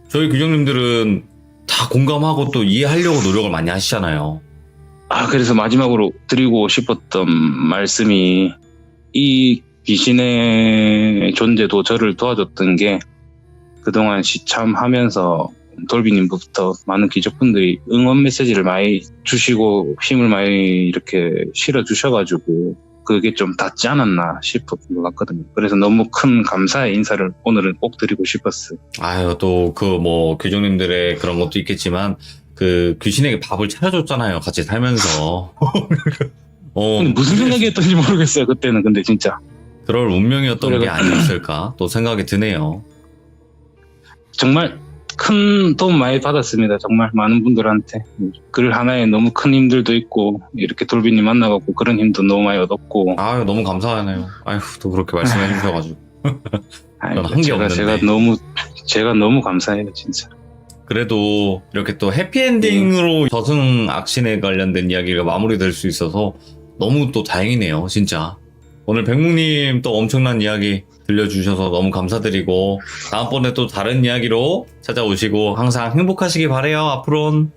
저희 규정님들은 다 공감하고 또 이해하려고 노력을 많이 하시잖아요. 그래서 마지막으로 드리고 싶었던 말씀이 이 귀신의 존재도 저를 도와줬던 게 그동안 시참하면서 돌비님부터 많은 기적분들이 응원 메시지를 많이 주시고 힘을 많이 이렇게 실어주셔가지고 그게 좀 닿지 않았나 싶은 것 같거든요. 그래서 너무 큰 감사의 인사를 오늘은 꼭 드리고 싶었어요. 아유, 또 규정님들의 그런 것도 있겠지만 그 귀신에게 밥을 차려줬잖아요. 같이 살면서. 근데 무슨 생각이었던지 모르겠어요. 그때는 근데 진짜. 그럴 운명이었던 게 아니었을까 또 생각이 드네요. 정말 큰 도움 많이 받았습니다. 정말 많은 분들한테. 글 하나에 너무 큰 힘들도 있고 이렇게 돌비님 만나갖고 그런 힘도 너무 많이 얻었고. 아유, 너무 감사하네요. 아유, 또 그렇게 말씀해 주셔가지고. 제가 너무 감사해요, 진짜. 그래도 이렇게 또 해피엔딩으로 저승 악신에 관련된 이야기가 마무리될 수 있어서 너무 또 다행이네요, 진짜. 오늘 백묵님 또 엄청난 이야기 들려주셔서 너무 감사드리고 다음번에 또 다른 이야기로 찾아오시고 항상 행복하시기 바래요, 앞으로는.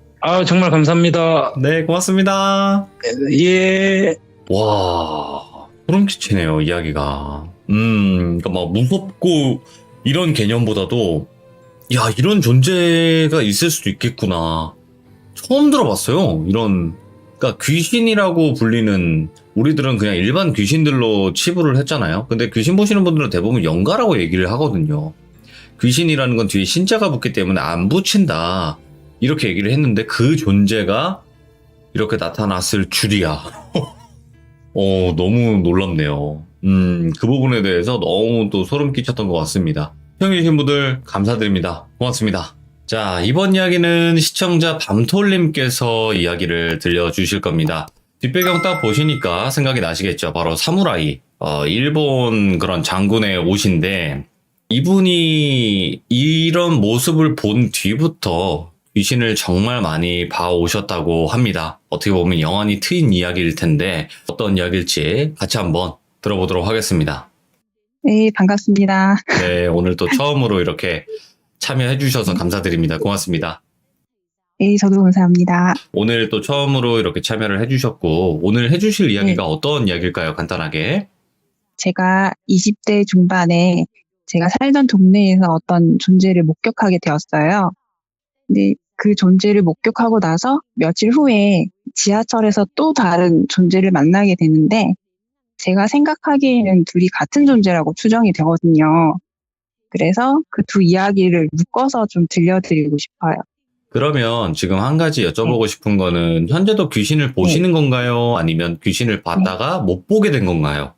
정말 감사합니다. 네, 고맙습니다. 예. 와, 소름 끼치네요, 이야기가. 그러니까 막 무섭고 이런 개념보다도 야, 이런 존재가 있을 수도 있겠구나. 처음 들어봤어요. 그러니까 귀신이라고 불리는, 우리들은 그냥 일반 귀신들로 치부를 했잖아요. 근데 귀신 보시는 분들은 대부분 영가라고 얘기를 하거든요. 귀신이라는 건 뒤에 신자가 붙기 때문에 안 붙인다. 이렇게 얘기를 했는데 그 존재가 이렇게 나타났을 줄이야. 너무 놀랍네요. 그 부분에 대해서 너무 또 소름 끼쳤던 것 같습니다. 시청해주신 분들 감사드립니다. 고맙습니다. 자, 이번 이야기는 시청자 밤톨님께서 이야기를 들려주실 겁니다. 뒷배경 딱 보시니까 생각이 나시겠죠. 바로 사무라이, 일본 그런 장군의 옷인데 이분이 이런 모습을 본 뒤부터 귀신을 정말 많이 봐오셨다고 합니다. 어떻게 보면 영원히 트인 이야기일 텐데 어떤 이야기일지 같이 한번 들어보도록 하겠습니다. 네, 반갑습니다. 네, 오늘 또 처음으로 이렇게 참여해 주셔서 감사드립니다. 고맙습니다. 네, 저도 감사합니다. 오늘 또 처음으로 이렇게 참여를 해주셨고 오늘 해주실 이야기가 어떤 이야기일까요? 간단하게. 제가 20대 중반에 제가 살던 동네에서 어떤 존재를 목격하게 되었어요. 근데 그 존재를 목격하고 나서 며칠 후에 지하철에서 또 다른 존재를 만나게 되는데 제가 생각하기에는 둘이 같은 존재라고 추정이 되거든요. 그래서 그 두 이야기를 묶어서 좀 들려드리고 싶어요. 그러면 지금 한 가지 여쭤보고 싶은 거는 현재도 귀신을 보시는 건가요? 아니면 귀신을 봤다가 못 보게 된 건가요?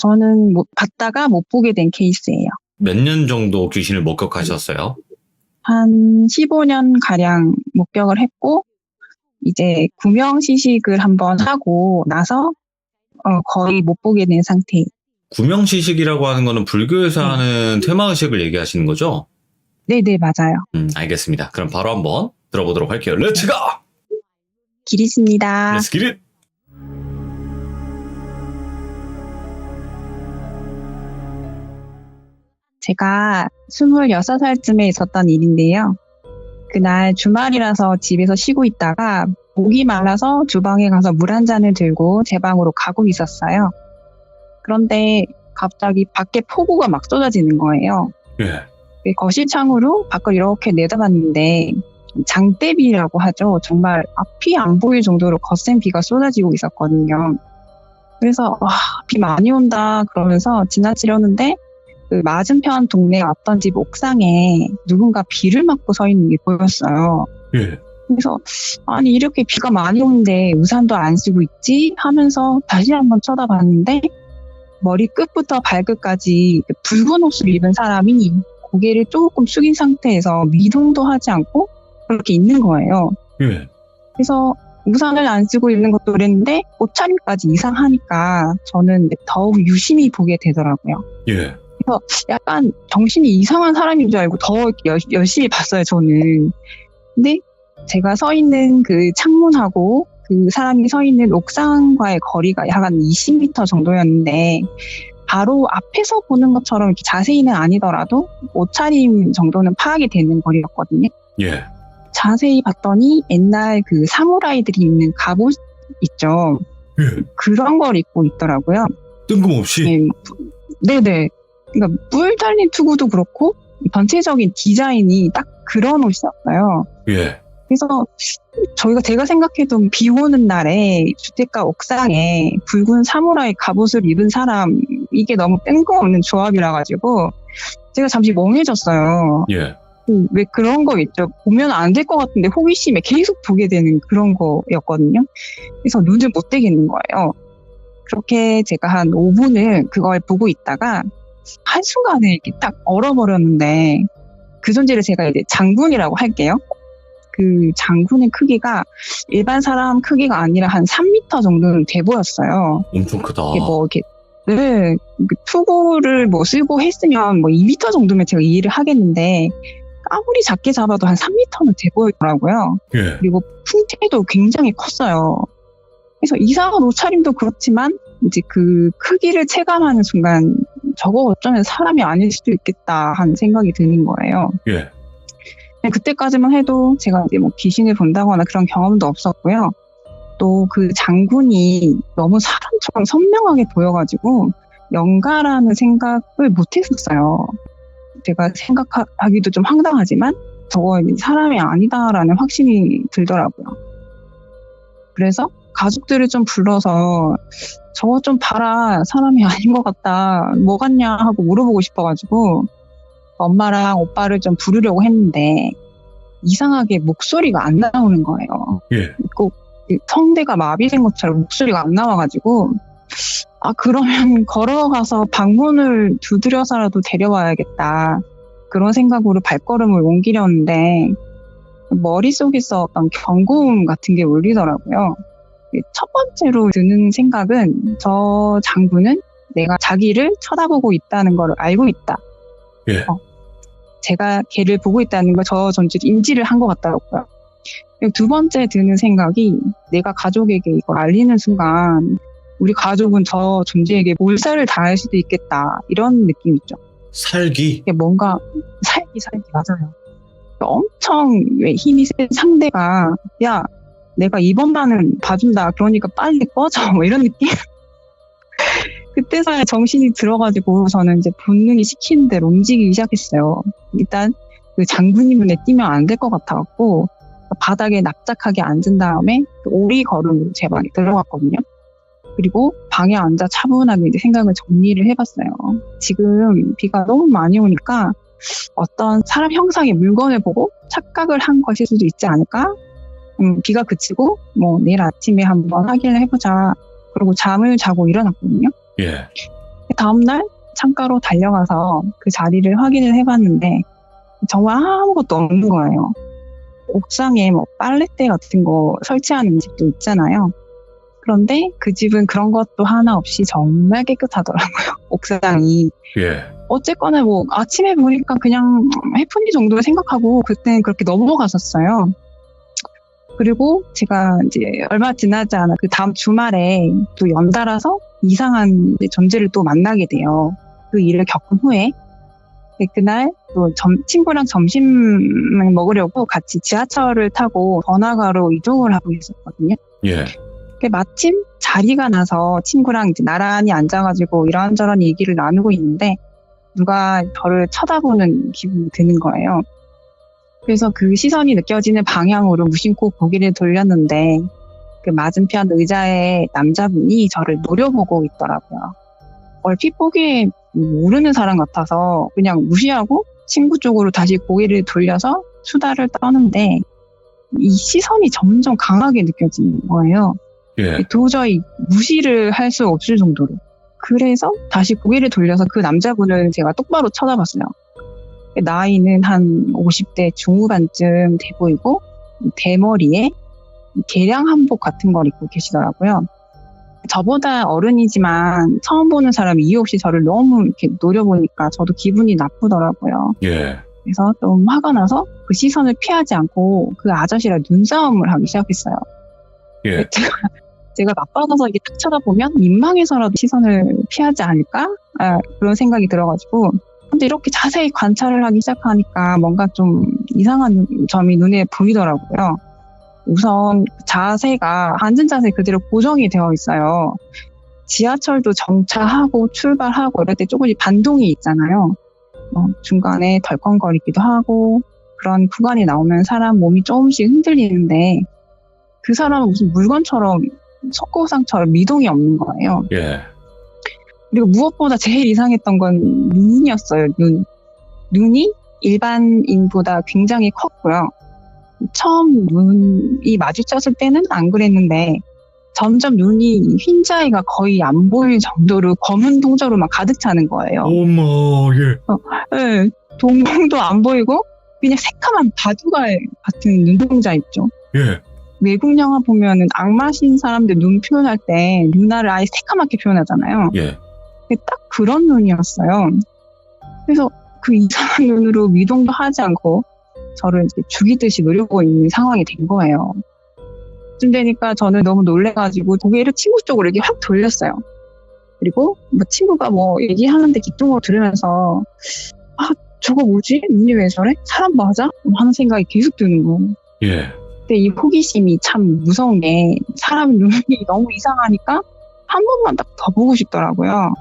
저는 봤다가 못 보게 된 케이스예요. 몇 년 정도 귀신을 목격하셨어요? 한 15년 가량 목격을 했고 이제 구명시식을 한번 하고 나서 거의 못 보게 된 상태예요. 구명시식이라고 하는 거는 불교에서 하는 퇴마의식을 얘기하시는 거죠? 네네, 맞아요. 알겠습니다. 그럼 바로 한번 들어보도록 할게요. 렛츠 고! 길 있습니다. 렛츠 기릿! 제가 26살쯤에 있었던 일인데요. 그날 주말이라서 집에서 쉬고 있다가 목이 말라서 주방에 가서 물 한 잔을 들고 제 방으로 가고 있었어요. 그런데 갑자기 밖에 폭우가 막 쏟아지는 거예요. 예. 거실 창으로 밖을 이렇게 내다봤는데 장대비라고 하죠. 정말 앞이 안 보일 정도로 거센 비가 쏟아지고 있었거든요. 그래서 와, 비 많이 온다 그러면서 지나치려는데 그 맞은편 동네 어떤 집 옥상에 누군가 비를 맞고 서 있는 게 보였어요. 예. 그래서 아니 이렇게 비가 많이 오는데 우산도 안 쓰고 있지 하면서 다시 한번 쳐다봤는데 머리 끝부터 발끝까지 붉은 옷을 입은 사람이 고개를 조금 숙인 상태에서 미동도 하지 않고 그렇게 있는 거예요. 예. 그래서 우산을 안 쓰고 있는 것도 그랬는데 옷차림까지 이상하니까 저는 더욱 유심히 보게 되더라고요. 예. 그래서 약간 정신이 이상한 사람인 줄 알고 더 열심히 봤어요, 저는. 근데 제가 서 있는 그 창문하고 그 사람이 서 있는 옥상과의 거리가 약 한 20m 정도였는데 바로 앞에서 보는 것처럼 이렇게 자세히는 아니더라도 옷차림 정도는 파악이 되는 거리였거든요. 예. 자세히 봤더니 옛날 그 사무라이들이 입는 갑옷 있죠. 예. 그런 걸 입고 있더라고요. 뜬금없이. 네네. 그러니까 뿔 달린 투구도 그렇고 전체적인 디자인이 딱 그런 옷이었어요. 예. 그래서 제가 생각해도 비 오는 날에 주택가 옥상에 붉은 사무라이 갑옷을 입은 사람, 이게 너무 뜬금없는 조합이라 가지고 제가 잠시 멍해졌어요. 예. 왜 그런 거 있죠. 보면 안 될 것 같은데 호기심에 계속 보게 되는 그런 거였거든요. 그래서 눈을 못 떼겠는 거예요. 그렇게 제가 한 5분을 그걸 보고 있다가 한순간에 이렇게 딱 얼어버렸는데 그 존재를 제가 이제 장군이라고 할게요. 그 장군의 크기가 일반 사람 크기가 아니라 한 3m 정도는 돼 보였어요. 엄청 크다. 네, 투구를 쓰고 했으면 2m 정도면 제가 이해를 하겠는데 아무리 작게 잡아도 한 3m는 돼 보이더라고요. 예. 그리고 풍태도 굉장히 컸어요. 그래서 이상한 옷차림도 그렇지만 이제 그 크기를 체감하는 순간 저거 어쩌면 사람이 아닐 수도 있겠다 하는 생각이 드는 거예요. 예. 그때까지만 해도 제가 이제 귀신을 본다거나 그런 경험도 없었고요. 또 그 장군이 너무 사람처럼 선명하게 보여가지고 영가라는 생각을 못 했었어요. 제가 생각하기도 좀 황당하지만 저거 사람이 아니다라는 확신이 들더라고요. 그래서 가족들을 좀 불러서 저거 좀 봐라, 사람이 아닌 것 같다, 뭐 같냐 하고 물어보고 싶어가지고 엄마랑 오빠를 좀 부르려고 했는데 이상하게 목소리가 안 나오는 거예요. 예. 꼭 성대가 마비된 것처럼 목소리가 안 나와가지고 그러면 걸어가서 방문을 두드려서라도 데려와야겠다, 그런 생각으로 발걸음을 옮기려는데 머릿속에서 어떤 경고음 같은 게 울리더라고요. 첫 번째로 드는 생각은 저 장군은 내가 자기를 쳐다보고 있다는 걸 알고 있다. 예. 제가 걔를 보고 있다는 걸 저 존재도 인지를 한 것 같더라고요. 그리고 두 번째 드는 생각이 내가 가족에게 이걸 알리는 순간 우리 가족은 저 존재에게 몰살을 당할 수도 있겠다, 이런 느낌이죠. 살기. 뭔가 살기 맞아요. 엄청 힘이 센 상대가 야, 내가 이번만은 봐준다, 그러니까 빨리 꺼져, 이런 느낌? 그때서야 정신이 들어가지고 저는 이제 본능이 시키는 대로 움직이기 시작했어요. 일단 그 장군님 눈에 띄면 안 될 것 같아갖고 바닥에 납작하게 앉은 다음에 오리 걸음으로 제 방에 들어갔거든요. 그리고 방에 앉아 차분하게 이제 생각을 정리를 해봤어요. 지금 비가 너무 많이 오니까 어떤 사람 형상의 물건을 보고 착각을 한 것일 수도 있지 않을까? 비가 그치고 내일 아침에 한번 확인을 해보자. 그리고 잠을 자고 일어났거든요. 예. 다음날 창가로 달려가서 그 자리를 확인을 해봤는데 정말 아무것도 없는 거예요. 옥상에 빨래대 같은 거 설치하는 집도 있잖아요. 그런데 그 집은 그런 것도 하나 없이 정말 깨끗하더라고요, 옥상이. 예. 어쨌거나 아침에 보니까 그냥 해프닝 정도로 생각하고 그때는 그렇게 넘어갔었어요. 그리고 제가 이제 얼마 지나지 않아 그 다음 주말에 또 연달아서 이상한 존재를 또 만나게 돼요. 그 일을 겪은 후에 그날 또 친구랑 점심을 먹으려고 같이 지하철을 타고 번화가로 이동을 하고 있었거든요. 예. 마침 자리가 나서 친구랑 이제 나란히 앉아가지고 이런저런 얘기를 나누고 있는데 누가 저를 쳐다보는 기분이 드는 거예요. 그래서 그 시선이 느껴지는 방향으로 무심코 고개를 돌렸는데 그 맞은편 의자에 남자분이 저를 노려보고 있더라고요. 얼핏 보기에 모르는 사람 같아서 그냥 무시하고 친구 쪽으로 다시 고개를 돌려서 수다를 떠는데 이 시선이 점점 강하게 느껴지는 거예요. 예. 도저히 무시를 할 수 없을 정도로. 그래서 다시 고개를 돌려서 그 남자분을 제가 똑바로 쳐다봤어요. 나이는 한 50대 중후반쯤 돼 보이고 대머리에 개량 한복 같은 걸 입고 계시더라고요. 저보다 어른이지만 처음 보는 사람이 이유 없이 저를 너무 이렇게 노려보니까 저도 기분이 나쁘더라고요. 예. 그래서 좀 화가 나서 그 시선을 피하지 않고 그 아저씨랑 눈싸움을 하기 시작했어요. 예. 제가 맞받아서 이렇게 딱 쳐다보면 민망해서라도 시선을 피하지 않을까? 그런 생각이 들어가지고. 근데 이렇게 자세히 관찰을 하기 시작하니까 뭔가 좀 이상한 점이 눈에 보이더라고요. 우선 자세가 앉은 자세 그대로 고정이 되어 있어요. 지하철도 정차하고 출발하고 이럴 때 조금씩 반동이 있잖아요. 중간에 덜컹거리기도 하고 그런 구간이 나오면 사람 몸이 조금씩 흔들리는데 그 사람은 무슨 물건처럼 석고상처럼 미동이 없는 거예요. 예. 그리고 무엇보다 제일 이상했던 건 눈이었어요. 눈이 일반인보다 굉장히 컸고요. 처음 눈이 마주쳤을 때는 안 그랬는데 점점 눈이 흰자위가 거의 안 보일 정도로 검은 동자로만 가득 차는 거예요. 어머, 예. 네, 동공도 안 보이고 그냥 새카만 바둑알 같은 눈동자 있죠. 예. 외국 영화 보면은 악마신 사람들 눈 표현할 때 눈알을 아예 새카맣게 표현하잖아요. 예. 딱 그런 눈이었어요. 그래서 그 이상한 눈으로 미동도 하지 않고 저를 이제 죽이듯이 노려보고 있는 상황이 된 거예요. 쯤 되니까 저는 너무 놀래가지고 고개를 친구 쪽으로 이렇게 확 돌렸어요. 그리고 친구가 얘기하는데 귀뚱으로 들으면서 저거 뭐지? 눈이 왜 저래? 사람 맞아? 하는 생각이 계속 드는 거예요. 예. 근데 이 호기심이 참 무서운 게 사람 눈이 너무 이상하니까 한 번만 딱 더 보고 싶더라고요.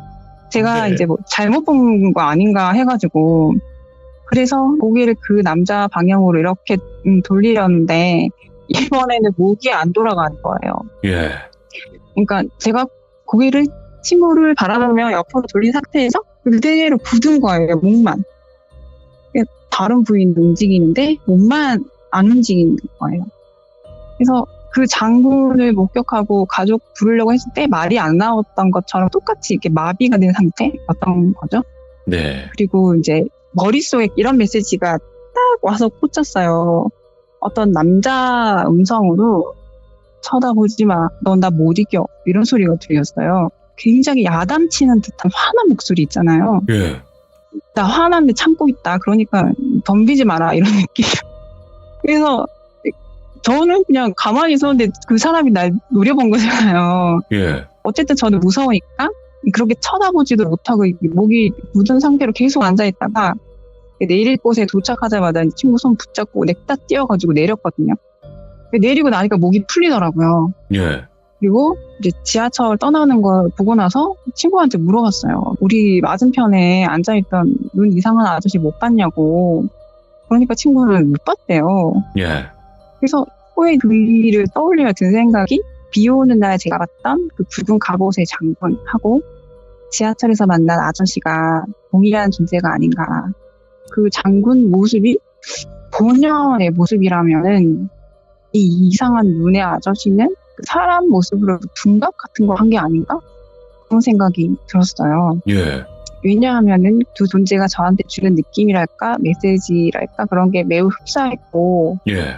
제가 네. 이제 잘못 본 거 아닌가 해가지고 그래서 고개를 그 남자 방향으로 이렇게 돌리려는데 이번에는 목이 안 돌아가는 거예요. 예. 그러니까 제가 고개를 친구를 바라보며 옆으로 돌린 상태에서 그대로 굳은 거예요. 목만. 다른 부위는 움직이는데 몸만 안 움직이는 거예요. 그래서 그 장군을 목격하고 가족 부르려고 했을 때 말이 안 나왔던 것처럼 똑같이 이렇게 마비가 된 상태였던 거죠. 네. 그리고 이제 머릿속에 이런 메시지가 딱 와서 꽂혔어요. 어떤 남자 음성으로 쳐다보지 마. 넌 나 못 이겨. 이런 소리가 들렸어요. 굉장히 야단치는 듯한 화난 목소리 있잖아요. 예. 나 화났는데 참고 있다. 그러니까 덤비지 마라. 이런 느낌. 그래서 저는 그냥 가만히 있었는데 그 사람이 날 노려본 거잖아요. 예. 어쨌든 저는 무서우니까 그렇게 쳐다보지도 못하고 목이 굳은 상태로 계속 앉아있다가 내릴 곳에 도착하자마자 친구 손 붙잡고 냅다 뛰어가지고 내렸거든요. 내리고 나니까 목이 풀리더라고요. 예. 그리고 이제 지하철 떠나는 걸 보고 나서 친구한테 물어봤어요. 우리 맞은편에 앉아있던 눈 이상한 아저씨 못 봤냐고. 그러니까 친구는 못 봤대요. 예. 그래서 후에 그 일을 떠올리며 든 생각이 비 오는 날 제가 봤던 그 붉은 갑옷의 장군하고 지하철에서 만난 아저씨가 동일한 존재가 아닌가. 그 장군 모습이 본연의 모습이라면은 이 이상한 눈의 아저씨는 사람 모습으로 둔갑 같은 거 한 게 아닌가? 그런 생각이 들었어요. 예. 왜냐하면은 두 존재가 저한테 주는 느낌이랄까, 메시지랄까, 그런 게 매우 흡사했고, 예.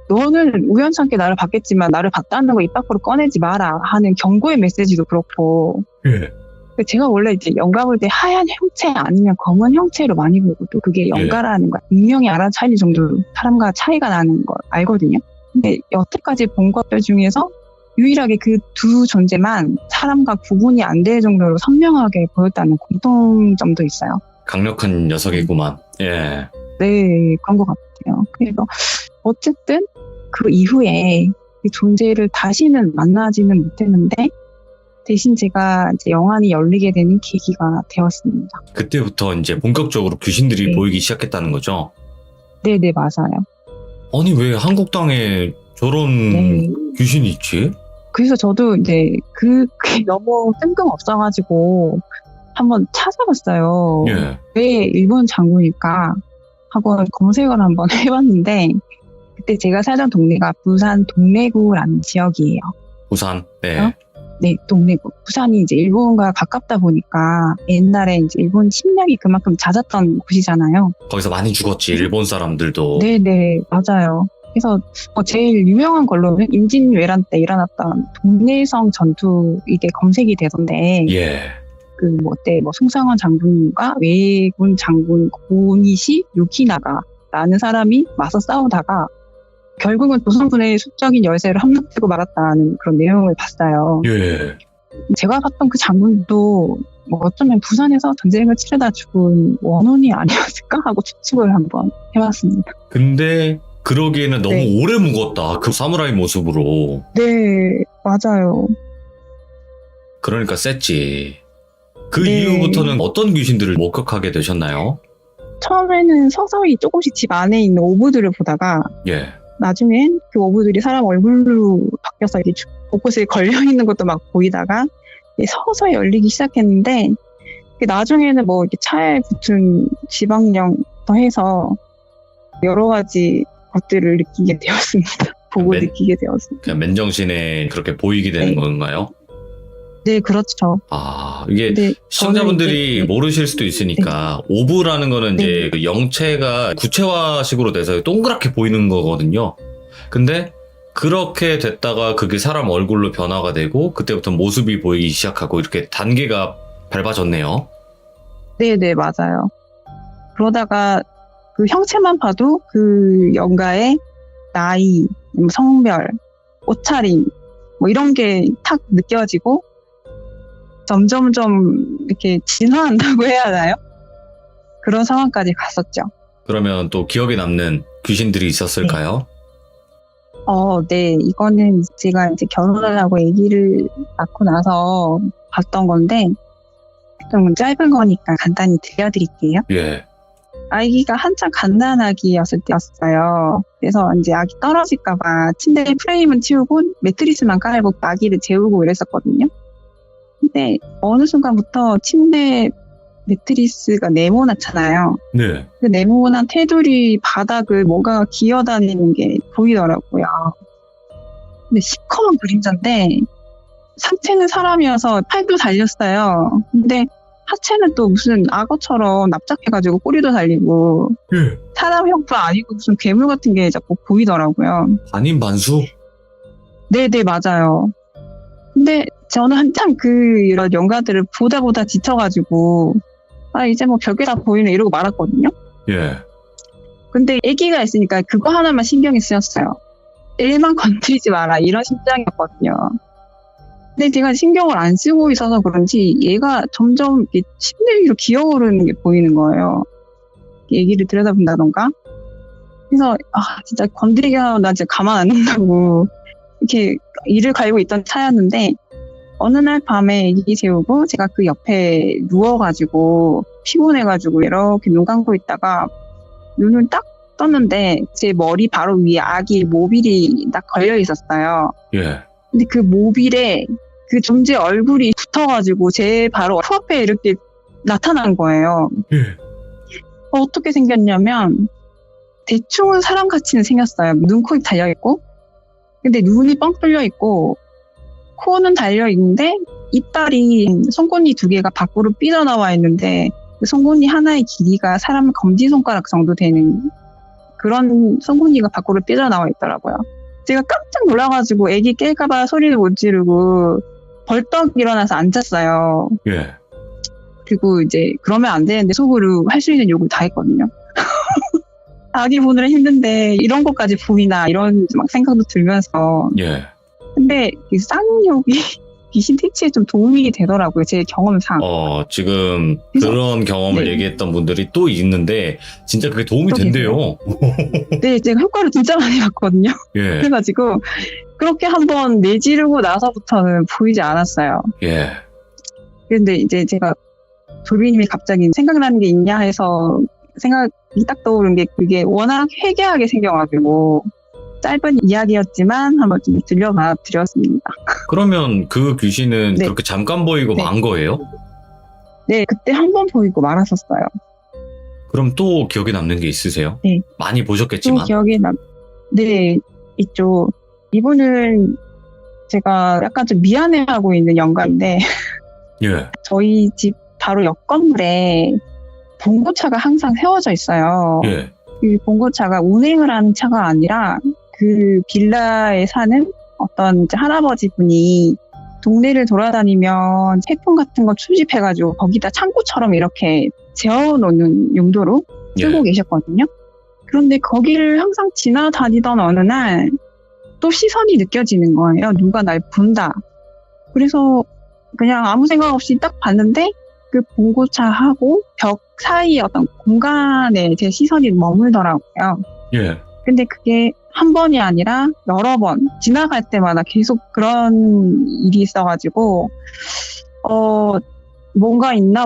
너는 우연찮게 나를 봤겠지만 나를 봤다는 거 입 밖으로 꺼내지 마라 하는 경고의 메시지도 그렇고, 예. 제가 원래 이제 연가 볼 때 하얀 형체 아니면 검은 형체로 많이 보고 또 그게 연가라는 거 분명히 알아차릴 정도로 사람과 차이가 나는 걸 알거든요. 근데 여태까지 본 것들 중에서 유일하게 그 두 존재만 사람과 구분이 안 될 정도로 선명하게 보였다는 공통점도 있어요. 강력한 녀석이구만. 예. 네, 그런 것 같아요. 그래서 어쨌든 그 이후에 그 존재를 다시는 만나지는 못했는데 대신 제가 이제 영안이 열리게 되는 계기가 되었습니다. 그때부터 이제 본격적으로 귀신들이 네. 보이기 시작했다는 거죠? 네네, 맞아요. 아니, 왜 한국 땅에 저런 네. 귀신이 있지? 그래서 저도 이제 그게 너무 뜬금없어가지고 한번 찾아봤어요. 예. 왜 일본 장군일까 하고 검색을 한번 해봤는데 그때 제가 살던 동네가 부산 동래구라는 지역이에요. 부산. 네. 어? 네, 동래구. 부산이 이제 일본과 가깝다 보니까 옛날에 이제 일본 침략이 그만큼 잦았던 곳이잖아요. 거기서 많이 죽었지, 일본 사람들도. 네네, 맞아요. 그래서 제일 유명한 걸로는 임진왜란 때 일어났던 동래성 전투 이게 검색이 되던데 예. 그때 송상원 장군과 왜군 장군 고니시 유키나가라는 사람이 맞서 싸우다가 결국은 조선군의 수적인 열세를 함락되고 말았다는 그런 내용을 봤어요. 예. 제가 봤던 그 장군도 어쩌면 부산에서 전쟁을 치르다 죽은 원혼이 아니었을까 하고 추측을 한번 해봤습니다. 근데 그러기에는 너무 네. 오래 묵었다. 그 사무라이 모습으로. 네, 맞아요. 그러니까 셌지. 그 네. 이후부터는 어떤 귀신들을 목격하게 되셨나요? 처음에는 서서히 조금씩 집 안에 있는 오브들을 보다가 예. 나중엔 그 오브들이 사람 얼굴로 바뀌어서 이렇게 곳곳에 걸려있는 것도 막 보이다가 서서히 열리기 시작했는데 나중에는 이렇게 차에 붙은 지방령부터 해서 여러 가지 것들을 느끼게 되었습니다. 보고 느끼게 되었습니다. 그냥 맨정신에 그렇게 보이게 되는 네. 건가요? 네, 그렇죠. 아, 이게 근데 시청자분들이 저는 이제- 모르실 수도 있으니까 오브라는 거는 이제 그 영체가 구체화식으로 돼서 동그랗게 보이는 거거든요. 근데 그렇게 됐다가 그게 사람 얼굴로 변화가 되고 그때부터 모습이 보이기 시작하고 이렇게 단계가 밟아졌네요. 네, 맞아요. 그러다가 그 형체만 봐도 그 영가의 나이, 성별, 옷차림 이런 게 탁 느껴지고 점점점 이렇게 진화한다고 해야 하나요? 그런 상황까지 갔었죠. 그러면 또 기억에 남는 귀신들이 있었을까요? 네. 이거는 제가 이제 결혼을 하고 아기를 낳고 나서 봤던 건데 좀 짧은 거니까 간단히 들려드릴게요. 예. 아기가 한창 갓난아기였을 때였어요. 그래서 이제 아기 떨어질까봐 침대 프레임은 치우고 매트리스만 깔고 아기를 재우고 이랬었거든요. 근데 어느 순간부터 침대 매트리스가 네모나잖아요. 네. 그 네모난 테두리 바닥을 뭔가 기어다니는 게 보이더라고요. 근데 시커먼 그림자인데 상체는 사람이어서 팔도 달렸어요. 근데 하체는 또 무슨 악어처럼 납작해가지고 꼬리도 달리고 예. 사람 형태 아니고 무슨 괴물 같은 게 자꾸 보이더라고요. 반인 반수? 네네, 맞아요. 근데 저는 한참 이런 영화들을 보다 지쳐가지고 이제 별게 다 보이네 이러고 말았거든요. 예. 근데 아기가 있으니까 그거 하나만 신경이 쓰였어요. 일만 건드리지 마라 이런 심정이었거든요. 근데 제가 신경을 안 쓰고 있어서 그런지 얘가 점점 이렇게 침대 위로 기어오르는 게 보이는 거예요. 얘기를 들여다본다던가. 그래서 진짜 건드리게 하면 나 진짜 가만 안 둔다고 이렇게 이를 갈고 있던 차였는데 어느 날 밤에 애기 재우고 제가 그 옆에 누워가지고 피곤해가지고 이렇게 눈 감고 있다가 눈을 딱 떴는데 제 머리 바로 위에 아기 모빌이 딱 걸려 있었어요. 예. 근데 그 모빌에 그 존재 얼굴이 붙어가지고 제 바로 코앞에 이렇게 나타난 거예요. 예. 어떻게 생겼냐면 대충은 사람같이는 생겼어요. 눈, 코, 입 달려있고 근데 눈이 뻥 뚫려있고 코는 달려있는데 이빨이 송곳니 2개가 밖으로 삐져나와 있는데 그 송곳니 하나의 길이가 사람 검지손가락 정도 되는 그런 송곳니가 밖으로 삐져나와 있더라고요. 제가 깜짝 놀라가지고 애기 깰까봐 소리를 못 지르고 벌떡 일어나서 앉았어요. 예. 그리고 이제 그러면 안 되는데 속으로 할 수 있는 욕을 다 했거든요. 아기 보느라 힘든데 이런 것까지 보이나 이런 막 생각도 들면서 예. 근데 이 쌍욕이 귀신 퇴치에 좀 도움이 되더라고요. 제 경험상. 지금 그래서- 그런 경험을 네. 얘기했던 분들이 또 있는데 진짜 그게 도움이 또 된대요. 네, 제가 효과를 진짜 많이 봤거든요. 예. 그래가지고 그렇게 한번 내지르고 나서부터는 보이지 않았어요. 예. 근데 이제 제가 조비님이 갑자기 생각나는 게 있냐 해서 생각이 딱 떠오른 게 그게 워낙 회개하게 생겨가지고 짧은 이야기였지만 한번 좀 들려봐 드렸습니다. 그러면 그 귀신은 네. 그렇게 잠깐 보이고 네. 만 거예요? 네, 그때 한 번 보이고 말았었어요. 그럼 또 기억에 남는 게 있으세요? 네. 많이 또 보셨겠지만. 네, 있죠. 이분은 제가 약간 좀 미안해하고 있는 영가인데 예. 저희 집 바로 옆 건물에 봉고차가 항상 세워져 있어요. 예. 그 봉고차가 운행을 하는 차가 아니라 그 빌라에 사는 어떤 이제 할아버지 분이 동네를 돌아다니면 제품 같은 거 수집해가지고 거기다 창고처럼 이렇게 재워놓는 용도로 쓰고 예. 계셨거든요. 그런데 거기를 항상 지나다니던 어느 날 또 시선이 느껴지는 거예요. 누가 날 본다. 그래서 그냥 아무 생각 없이 딱 봤는데 그 봉고차하고 벽 사이의 어떤 공간에 제 시선이 머물더라고요. 예. 근데 그게 한 번이 아니라 여러 번 지나갈 때마다 계속 그런 일이 있어가지고 뭔가 있나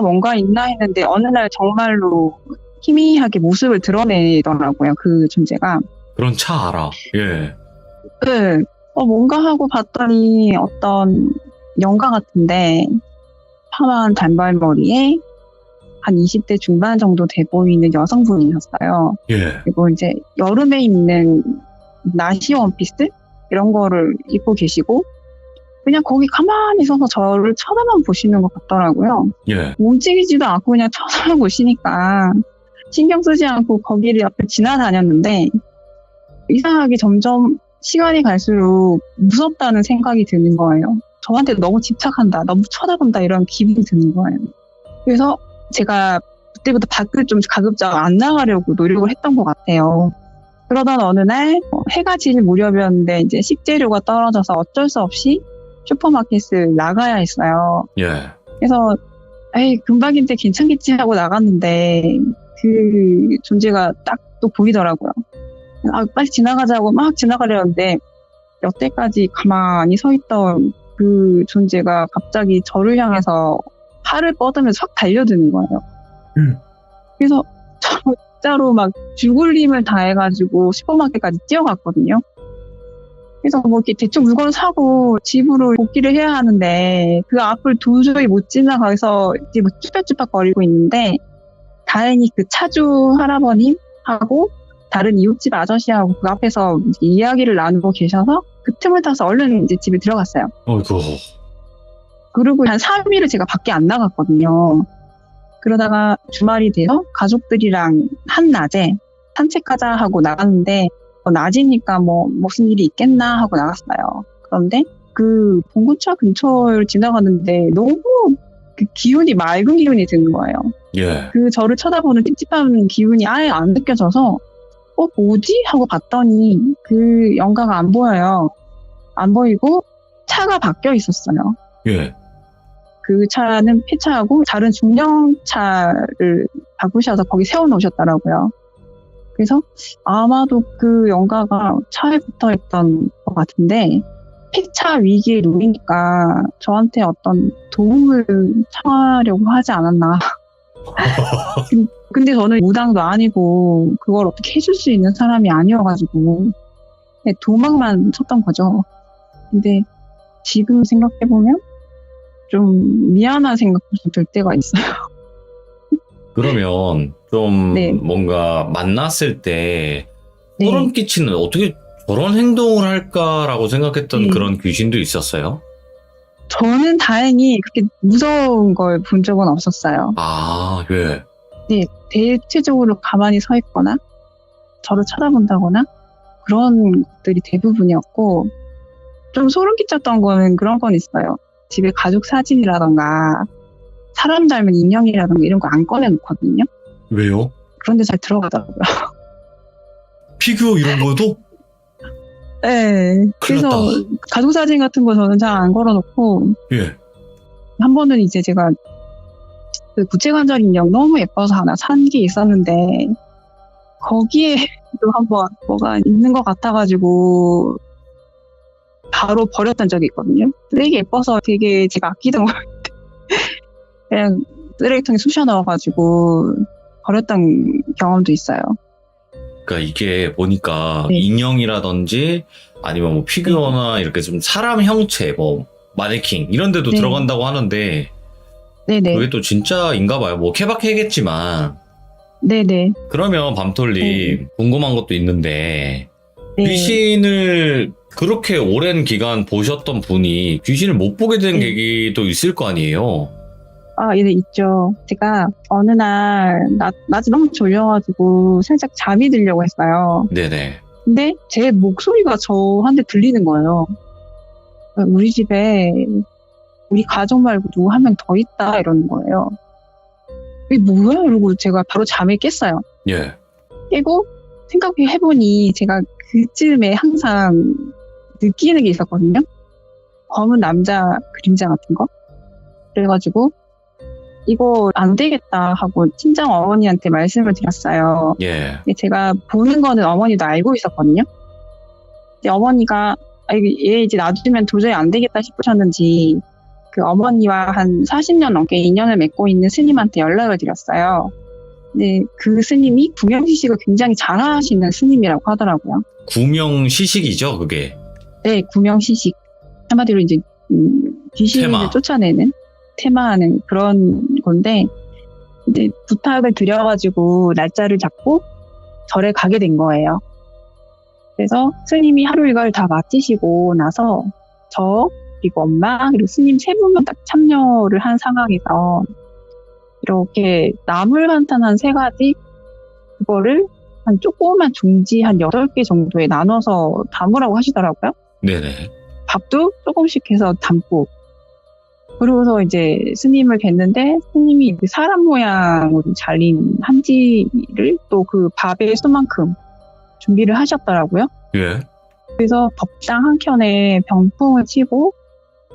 했는데 어느 날 정말로 희미하게 모습을 드러내더라고요. 그 존재가. 그런 차 알아. 예. 네. 뭔가 하고 봤더니 어떤 영가 같은데 파마한 단발머리에 한 20대 중반 정도 돼 보이는 여성분이셨어요. 예. 그리고 이제 여름에 입는 나시 원피스 이런 거를 입고 계시고 그냥 거기 가만히 서서 저를 쳐다만 보시는 것 같더라고요. 예. 움직이지도 않고 그냥 쳐다만 보시니까 신경 쓰지 않고 거기를 옆에 지나다녔는데 이상하게 점점 시간이 갈수록 무섭다는 생각이 드는 거예요. 저한테 너무 집착한다, 너무 쳐다본다 이런 기분이 드는 거예요. 그래서 제가 그때부터 밖을 좀 가급적 안 나가려고 노력을 했던 것 같아요. 그러던 어느 날 해가 질 무렵이었는데 이제 식재료가 떨어져서 어쩔 수 없이 슈퍼마켓을 나가야 했어요. 예. 그래서 에이 금방인데 괜찮겠지 하고 나갔는데 그 존재가 딱 또 보이더라고요. 빨리 지나가자고 막 지나가려는데 여태까지 가만히 서 있던 그 존재가 갑자기 저를 향해서 팔을 뻗으면서 확 달려드는 거예요. 그래서 진짜로 막 죽을림을 다해가지고 슈퍼마켓까지 뛰어갔거든요. 그래서 뭐 이렇게 대충 물건을 사고 집으로 복귀를 해야 하는데 그 앞을 도저히 못 지나가서 이제 뭐 쭈뼛쭈뼛 거리고 있는데 다행히 그 차주 할아버님하고 다른 이웃집 아저씨하고 그 앞에서 이야기를 나누고 계셔서 그 틈을 타서 얼른 이제 집에 들어갔어요. 어이구. 그리고 한 3일을 제가 밖에 안 나갔거든요. 그러다가 주말이 돼서 가족들이랑 한낮에 산책하자 하고 나갔는데 낮이니까 뭐 무슨 일이 있겠나 하고 나갔어요. 그런데 그 봉고차 근처를 지나갔는데 너무 그 기운이 맑은 기운이 드는 거예요. 예. 그 저를 쳐다보는 찝찝한 기운이 아예 안 느껴져서 뭐지? 하고 봤더니 그 영가가 안 보여요. 안 보이고 차가 바뀌어 있었어요. 예. 그 차는 폐차하고 다른 중형차를 바꾸셔서 거기 세워놓으셨더라고요. 그래서 아마도 그 영가가 차에 붙어있던 것 같은데 폐차 위기에 놓이니까 저한테 어떤 도움을 청하려고 하지 않았나. 근데 저는 무당도 아니고 그걸 어떻게 해줄 수 있는 사람이 아니어가지고 도망만 쳤던 거죠. 근데 지금 생각해보면 좀 미안한 생각도 들 때가 있어요. 그러면 좀 네. 뭔가 만났을 때 네. 소름 끼치는 어떻게 저런 행동을 할까라고 생각했던 네. 그런 귀신도 있었어요? 저는 다행히 그렇게 무서운 걸 본 적은 없었어요. 아, 예. 네, 대체적으로 가만히 서 있거나 저를 쳐다본다거나 그런 것들이 대부분이었고 좀 소름 끼쳤던 거는 그런 건 있어요. 집에 가족 사진이라던가 사람 닮은 인형이라던가 이런 거 안 꺼내놓거든요. 왜요? 그런데 잘 들어가더라고요. 피규어 이런 거도? 네, 그래서 큰일 가족 사진 같은 거 저는 잘 안 걸어놓고 예. 한 번은 이제 제가 그 구체관절 인형 너무 예뻐서 하나 산 게 있었는데 거기에도 한번 뭐가 있는 것 같아가지고 바로 버렸던 적이 있거든요. 되게 예뻐서 되게 제가 아끼던 걸 그냥 쓰레기통에 쑤셔 넣어가지고 버렸던 경험도 있어요. 그러니까 이게 보니까 네. 인형이라든지 아니면 뭐 피규어나 이렇게 좀 사람 형체, 뭐 마네킹 이런 데도 네. 들어간다고 하는데 네네. 그게 또 진짜인가 봐요. 뭐 케바케겠지만. 네네. 그러면 밤톨님 궁금한 것도 있는데 네. 귀신을 그렇게 오랜 기간 보셨던 분이 귀신을 못 보게 된 네. 계기도 있을 거 아니에요? 아, 예, 있죠. 제가 어느 날 낮에 너무 졸려가지고 살짝 잠이 들려고 했어요. 네네. 근데 제 목소리가 저한테 들리는 거예요. 우리 집에 우리 가족 말고 누구 한 명 더 있다 이러는 거예요. 이게 뭐야? 이러고 제가 바로 잠에 깼어요. 예. 깨고 생각해보니 제가 그쯤에 항상 느끼는 게 있었거든요. 검은 남자 그림자 같은 거. 그래가지고 이거 안 되겠다 하고 친정 어머니한테 말씀을 드렸어요. 예. 근데 제가 보는 거는 어머니도 알고 있었거든요. 근데 어머니가 얘 이제 놔두면 도저히 안 되겠다 싶으셨는지 그 어머니와 한 40년 넘게 인연을 맺고 있는 스님한테 연락을 드렸어요. 근데 그 스님이 구명시식을 굉장히 잘하시는 스님이라고 하더라고요. 구명시식이죠, 그게. 네, 구명시식. 한마디로 이제 귀신을 테마. 쫓아내는 테마하는 그런 건데 이제 부탁을 드려가지고 날짜를 잡고 절에 가게 된 거예요. 그래서 스님이 하루 일과를 다 마치시고 나서 저 그리고 엄마 그리고 스님 세 분만 딱 참여를 한 상황에서 이렇게 나물 한탄 한 3가지 그거를 한 조그만 종지 한 8개 정도에 나눠서 담으라고 하시더라고요. 네네. 밥도 조금씩 해서 담고 그러고서 이제 스님을 뵀는데 스님이 사람 모양으로 잘린 한지를 또 그 밥의 수만큼 준비를 하셨더라고요. 예. 그래서 법당 한 켠에 병풍을 치고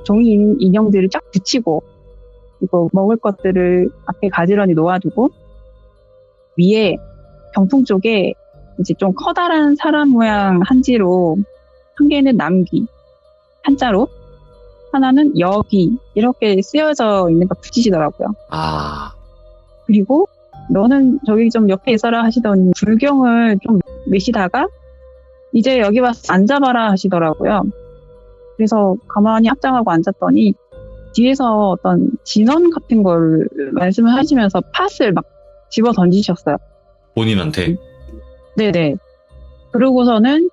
종이 인형들을 쫙 붙이고 이거 먹을 것들을 앞에 가지런히 놓아두고 위에 병풍 쪽에 이제 좀 커다란 사람 모양 한지로 한 개는 남귀 한자로 하나는 여귀 이렇게 쓰여져 있는 거 붙이시더라고요. 아. 그리고 너는 저기 좀 옆에 있어라 하시더니 불경을 좀 매시다가 이제 여기 와서 앉아봐라 하시더라고요. 그래서 가만히 합장하고 앉았더니 뒤에서 어떤 진원 같은 걸 말씀을 하시면서 팥을 막 집어 던지셨어요. 본인한테. 네네. 그러고서는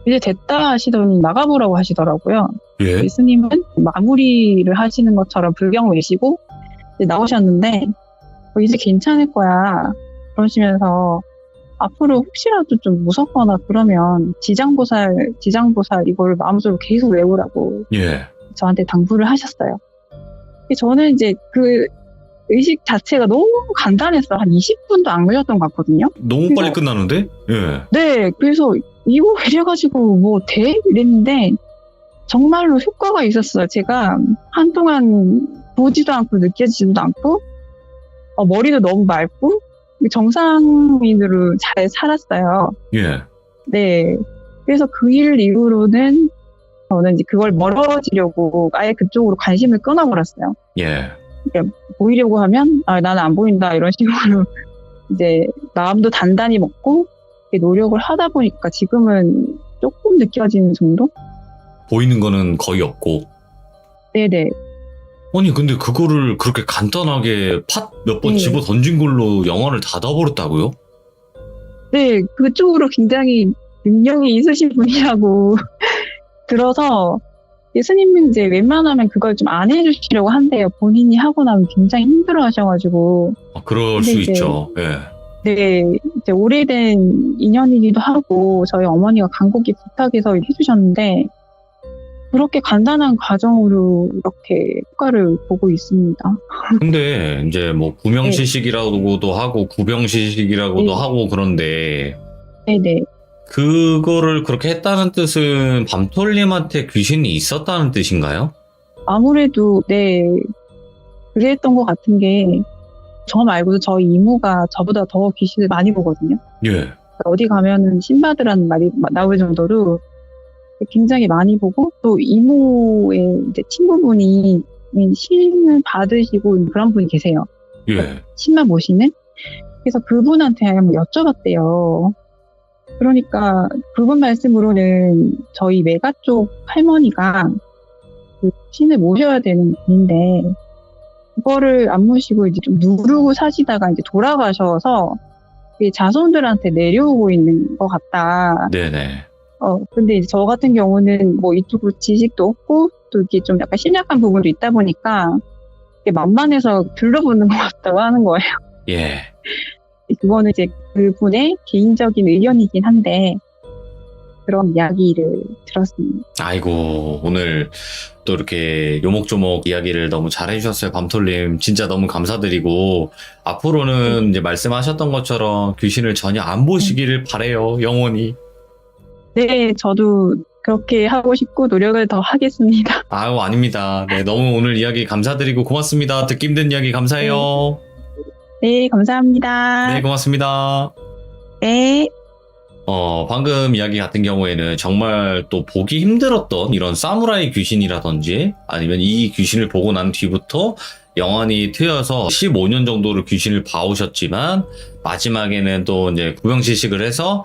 이제 됐다 하시더니 나가보라고 하시더라고요. 예. 스님은 마무리를 하시는 것처럼 불경 외시고 이제 나오셨는데 이제 괜찮을 거야 그러시면서 앞으로 혹시라도 좀 무섭거나 그러면 지장보살 이거를 마음속으로 계속 외우라고 예. 저한테 당부를 하셨어요. 저는 이제 그 의식 자체가 너무 간단했어요. 한 20분도 안 걸렸던 것 같거든요. 너무 빨리 끝나는데? 예. 네, 그래서 이거 이래가지고 뭐 돼? 이랬는데 정말로 효과가 있었어요. 제가 한동안 보지도 않고 느껴지지도 않고 머리도 너무 맑고 정상인으로 잘 살았어요. 예. 네. 그래서 그 일 이후로는 저는 이제 그걸 멀어지려고 아예 그쪽으로 관심을 끊어버렸어요. 예. 보이려고 하면 나는 안 보인다 이런 식으로 이제 마음도 단단히 먹고 노력을 하다 보니까 지금은 조금 느껴지는 정도? 보이는 거는 거의 없고. 네네. 아니 근데 그거를 그렇게 간단하게 팥 몇 번 네. 집어 던진 걸로 영화를 닫아버렸다고요? 네, 그쪽으로 굉장히 능력이 있으신 분이라고 들어서 예수님은 이제 웬만하면 그걸 좀 안 해주시려고 한대요. 본인이 하고 나면 굉장히 힘들어 하셔가지고. 아, 그럴 근데 수 이제- 있죠. 예. 네, 이제 오래된 인연이기도 하고 저희 어머니가 간곡히 부탁해서 해주셨는데 그렇게 간단한 과정으로 이렇게 효과를 보고 있습니다. 근데 이제 뭐 구명시식이라고도 하고 구병시식이라고도 네. 하고 그런데 네네. 그거를 그렇게 했다는 뜻은 밤톨님한테 귀신이 있었다는 뜻인가요? 아무래도 네 그랬던 것 같은 게 저 말고도 저희 이모가 저보다 더 귀신을 많이 보거든요. 예. 어디 가면은 신받으라는 말이 나올 정도로 굉장히 많이 보고 또 이모의 이제 친구분이 신을 받으시고 그런 분이 계세요. 예. 신만 보시는? 그래서 그분한테 한번 여쭤봤대요. 그러니까 그분 말씀으로는 저희 외가 쪽 할머니가 그 신을 모셔야 되는 분인데 그거를 안 모시고 이제 좀 누르고 사시다가 이제 돌아가셔서 그게 자손들한테 내려오고 있는 것 같다. 네네. 근데 이제 저 같은 경우는 뭐 이쪽으로 지식도 없고 또 이렇게 좀 약간 심약한 부분도 있다 보니까 이게 만만해서 둘러보는 것 같다고 하는 거예요. 예. 그거는 이제 그분의 개인적인 의견이긴 한데 그런 이야기를 들었습니다. 아이고, 오늘 또 이렇게 요목조목 이야기를 너무 잘 해주셨어요, 밤톨님. 진짜 너무 감사드리고, 앞으로는 이제 말씀하셨던 것처럼 귀신을 전혀 안 보시기를 바래요, 영원히. 네, 저도 그렇게 하고 싶고 노력을 더 하겠습니다. 아유, 아닙니다. 네, 너무 오늘 이야기 감사드리고 고맙습니다. 듣기 힘든 이야기 감사해요. 네, 감사합니다. 네, 고맙습니다. 네. 방금 이야기 같은 경우에는 정말 또 보기 힘들었던 이런 사무라이 귀신이라든지 아니면 이 귀신을 보고 난 뒤부터 영원히 트여서 15년 정도를 귀신을 봐오셨지만 마지막에는 또 이제 구명시식을 해서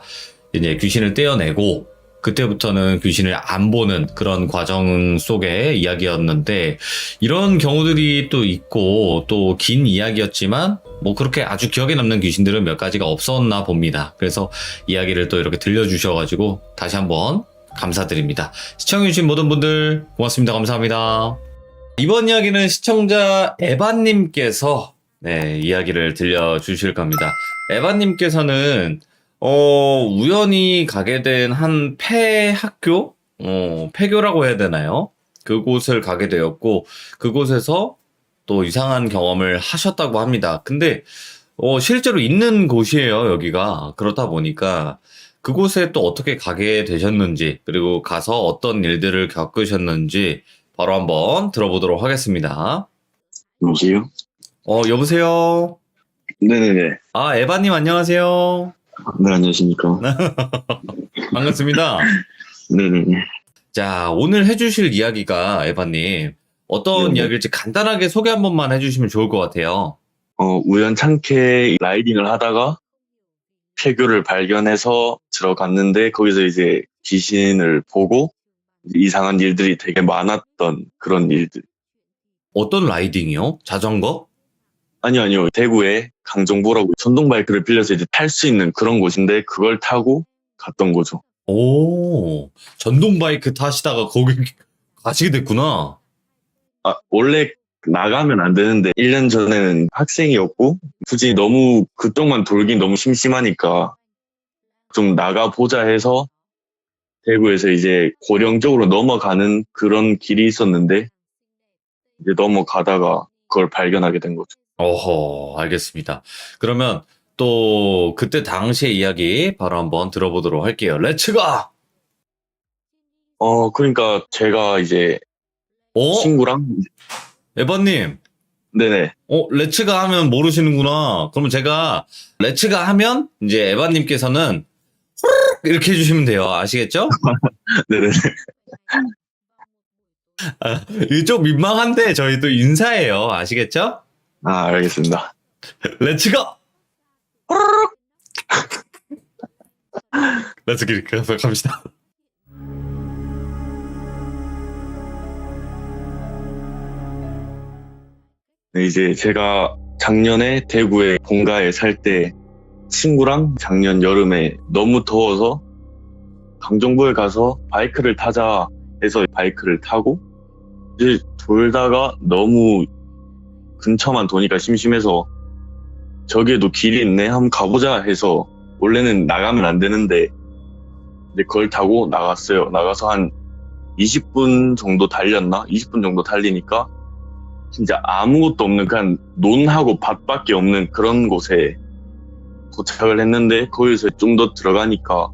이제 귀신을 떼어내고 그때부터는 귀신을 안 보는 그런 과정 속의 이야기였는데 이런 경우들이 또 있고 또 긴 이야기였지만 뭐 그렇게 아주 기억에 남는 귀신들은 몇 가지가 없었나 봅니다. 그래서 이야기를 또 이렇게 들려주셔가지고 다시 한번 감사드립니다. 시청해주신 모든 분들 고맙습니다. 감사합니다. 이번 이야기는 시청자 에바님께서 이야기를 들려주실 겁니다. 에바님께서는 우연히 가게 된 한 폐학교? 폐교라고 해야 되나요? 그곳을 가게 되었고, 그곳에서 또 이상한 경험을 하셨다고 합니다. 근데, 실제로 있는 곳이에요, 여기가. 그렇다 보니까, 그곳에 또 어떻게 가게 되셨는지, 그리고 가서 어떤 일들을 겪으셨는지, 바로 한번 들어보도록 하겠습니다. 여보세요? 여보세요? 네네네. 아, 에바님 안녕하세요. 네, 안녕하십니까. 반갑습니다. 네네네. 자, 오늘 해주실 이야기가, 에바님, 어떤 네네. 이야기일지 간단하게 소개 한 번만 해주시면 좋을 것 같아요. 우연찮게 라이딩을 하다가 폐교를 발견해서 들어갔는데 거기서 이제 귀신을 보고 이상한 일들이 되게 많았던 그런 일들. 어떤 라이딩이요? 자전거? 아니요. 대구에 강정보라고 전동 바이크를 빌려서 이제 탈 수 있는 그런 곳인데 그걸 타고 갔던 거죠. 오, 전동 바이크 타시다가 거기 가시게 됐구나. 원래 나가면 안 되는데 1년 전에는 학생이었고 굳이 너무 그쪽만 돌긴 너무 심심하니까 좀 나가보자 해서 대구에서 이제 고령 쪽으로 넘어가는 그런 길이 있었는데 이제 넘어가다가 그걸 발견하게 된 거죠. 어허, 알겠습니다. 그러면 또 그때 당시의 이야기 바로 한번 들어보도록 할게요. 렛츠가! 그러니까 제가 이제 친구랑 에바님, 네네. 렛츠가 하면 모르시는구나. 그러면 제가 렛츠가 하면 이제 에바님께서는 이렇게 해주시면 돼요. 아시겠죠? 네네. 이게 좀 민망한데 저희도 인사해요. 아시겠죠? 알겠습니다. 렛츠고! 렛츠고 이렇게 갑시다. 네, 이제 제가 작년에 대구의 본가에 살 때 친구랑 작년 여름에 너무 더워서 강정보에 가서 바이크를 타자 해서 바이크를 타고 이제 돌다가 너무 근처만 도니까 심심해서 저기에도 길이 있네 한번 가보자 해서 원래는 나가면 안 되는데 이제 그걸 타고 나갔어요. 나가서 한 20분 정도 달렸나? 20분 정도 달리니까 진짜 아무것도 없는 그냥 논하고 밭밖에 없는 그런 곳에 도착을 했는데 거기서 좀 더 들어가니까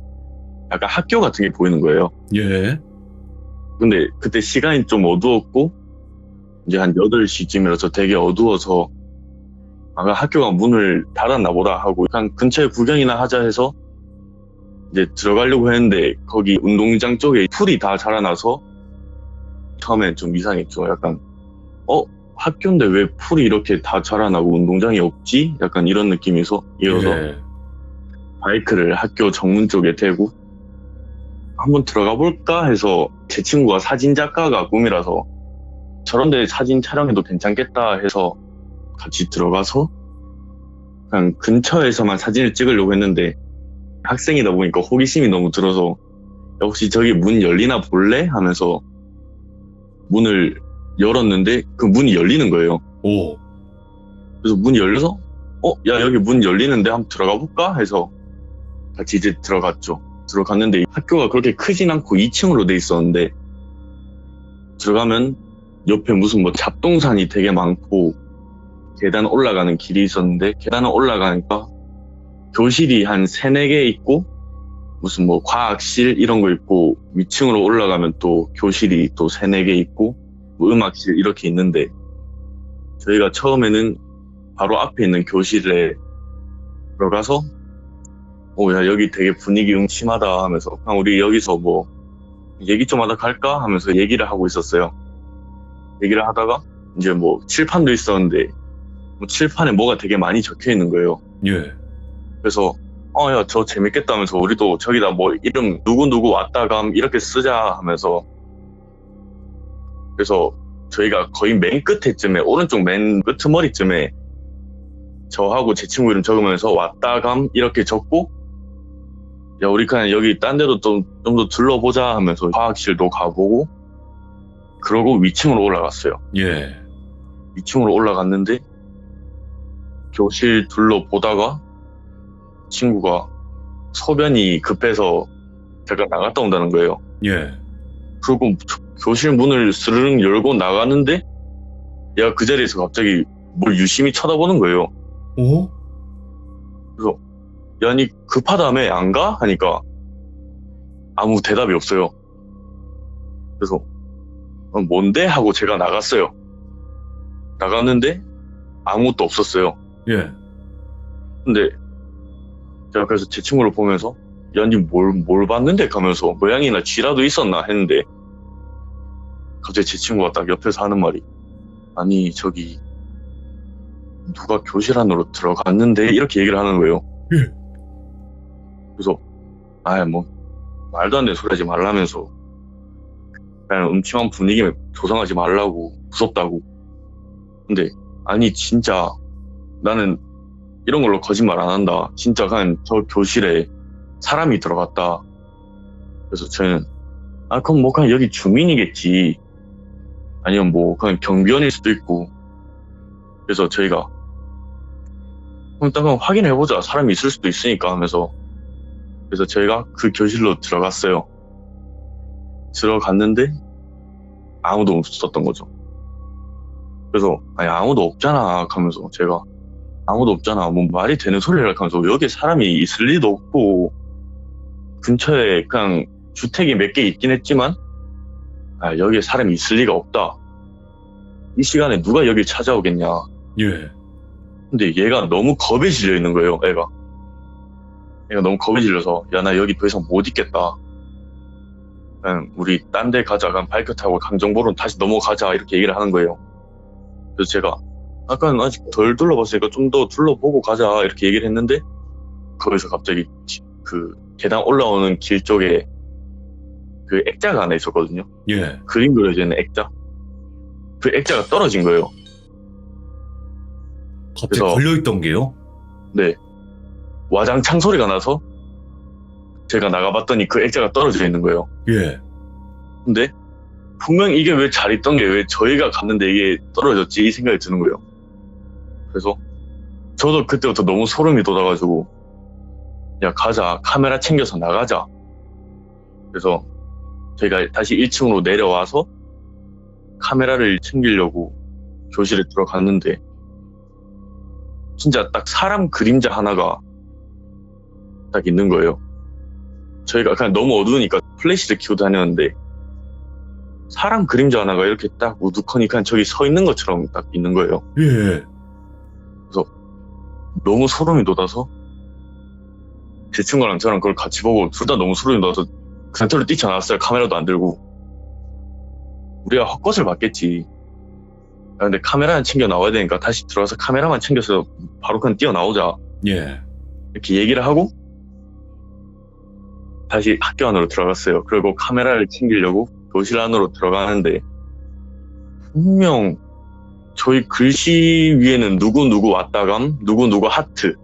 약간 학교 같은 게 보이는 거예요. 예. 근데 그때 시간이 좀 어두웠고 이제 한 8시쯤이라서 되게 어두워서 아까 학교가 문을 닫았나 보다 하고 그냥 근처에 구경이나 하자 해서 이제 들어가려고 했는데 거기 운동장 쪽에 풀이 다 자라나서 처음엔 좀 이상했죠. 약간 학교인데 왜 풀이 이렇게 다 자라나고 운동장이 없지? 약간 이런 느낌이어서 예. 바이크를 학교 정문 쪽에 대고 한번 들어가 볼까 해서 제 친구가 사진 작가가 꿈이라서 저런데 사진 촬영해도 괜찮겠다 해서 같이 들어가서 그냥 근처에서만 사진을 찍으려고 했는데 학생이다 보니까 호기심이 너무 들어서 혹시 저기 문 열리나 볼래? 하면서 문을 열었는데 그 문이 열리는 거예요. 오. 그래서 문이 열려서 야 여기 문 열리는데 한번 들어가 볼까? 해서 같이 이제 들어갔죠. 들어갔는데 학교가 그렇게 크진 않고 2층으로 돼 있었는데 들어가면 옆에 무슨 뭐 잡동산이 되게 많고 계단 올라가는 길이 있었는데 계단을 올라가니까 교실이 한 3, 4개 있고 무슨 뭐 과학실 이런 거 있고 위층으로 올라가면 또 교실이 또 3, 4개 있고 뭐 음악실 이렇게 있는데 저희가 처음에는 바로 앞에 있는 교실에 들어가서 야 여기 되게 분위기 음침하다 하면서 그냥 우리 여기서 뭐 얘기 좀 하다 갈까 하면서 얘기를 하고 있었어요. 얘기를 하다가 이제 뭐 칠판도 있었는데 뭐 칠판에 뭐가 되게 많이 적혀 있는 거예요. 예. 그래서 야 저 재밌겠다 하면서 우리도 저기다 뭐 이름 누구누구 왔다감 이렇게 쓰자 하면서 그래서 저희가 거의 맨 끝에쯤에 오른쪽 맨 끄트머리쯤에 저하고 제 친구 이름 적으면서 왔다감 이렇게 적고 야 우리 그냥 여기 딴 데도 좀 더 둘러보자 하면서 과학실도 가보고 그러고 위층으로 올라갔어요. 예. 위층으로 올라갔는데 교실 둘러보다가 친구가 소변이 급해서 잠깐 나갔다 온다는 거예요. 예. 그리고 교실 문을 스르륵 열고 나가는데 얘가 그 자리에서 갑자기 뭘 유심히 쳐다보는 거예요. 오? 야, 니 급하다며 안 가? 하니까 아무 대답이 없어요. 그래서 뭔데? 하고 제가 나갔어요. 나갔는데 아무것도 없었어요. 예. 근데 제가 그래서 제 친구를 보면서 야, 니 뭘 봤는데? 하면서 모양이나 쥐라도 있었나? 했는데 갑자기 제 친구가 딱 옆에서 하는 말이 아니 저기 누가 교실 안으로 들어갔는데? 이렇게 얘기를 하는 거예요. 예. 그래서 뭐 말도 안 되는 소리 하지 말라면서 그냥 음침한 분위기 조성하지 말라고 무섭다고. 근데 아니 진짜 나는 이런 걸로 거짓말 안 한다. 진짜 그냥 저 교실에 사람이 들어갔다. 그래서 저는 그럼 뭐 그냥 여기 주민이겠지. 아니면 뭐 그냥 경비원일 수도 있고. 그래서 저희가 그럼 확인해보자. 사람이 있을 수도 있으니까 하면서 그래서 저희가 그 교실로 들어갔어요. 들어갔는데 아무도 없었던 거죠. 그래서 아무도 없잖아 하면서 제가 아무도 없잖아 뭐 말이 되는 소리를 하면서 여기에 사람이 있을 리도 없고 근처에 그냥 주택이 몇 개 있긴 했지만 여기에 사람이 있을 리가 없다. 이 시간에 누가 여길 찾아오겠냐. 예. 근데 얘가 너무 겁에 질려 있는 거예요. 애가 너무 겁에 질려서 야 나 여기 더 이상 못 있겠다. 그냥 우리 딴 데 가자. 그냥 바이크 타고 강정보로 다시 넘어가자. 이렇게 얘기를 하는 거예요. 그래서 제가 아까는 아직 덜 둘러봤으니까 좀 더 둘러보고 가자. 이렇게 얘기를 했는데 거기서 갑자기 그 계단 올라오는 길 쪽에 그 액자가 하나 있었거든요. 예. 그림 그려져 있는 액자. 그 액자가 떨어진 거예요. 갑자기 그래서- 걸려있던 게요? 네. 와장창 소리가 나서 제가 나가봤더니 그 액자가 떨어져 있는 거예요. 예. 근데 분명 이게 왜 잘 있던 게 왜 저희가 갔는데 이게 떨어졌지 이 생각이 드는 거예요. 그래서 저도 그때부터 너무 소름이 돋아가지고 야 가자. 카메라 챙겨서 나가자. 그래서 저희가 다시 1층으로 내려와서 카메라를 챙기려고 교실에 들어갔는데 진짜 딱 사람 그림자 하나가 딱 있는 거예요. 저희가 그냥 너무 어두우니까 플래시를 켜고 다녔는데 사람 그림자 하나가 이렇게 딱 우두커니 그냥 저기 서 있는 것처럼 딱 있는 거예요. 예. 너무 소름이 돋아서 제 친구랑 저랑 그걸 같이 보고 둘 다 너무 소름이 돋아서 그 상태로 뛰쳐나왔어요. 카메라도 안 들고. 우리가 헛것을 봤겠지. 근데 카메라는 챙겨 나와야 되니까 다시 들어와서 카메라만 챙겨서 바로 그냥 뛰어나오자. 예. 이렇게 얘기를 하고 다시 학교 안으로 들어갔어요. 그리고 카메라를 챙기려고 교실 안으로 들어가는데 분명 저희 글씨 위에는 누구누구 왔다감, 누구누구 하트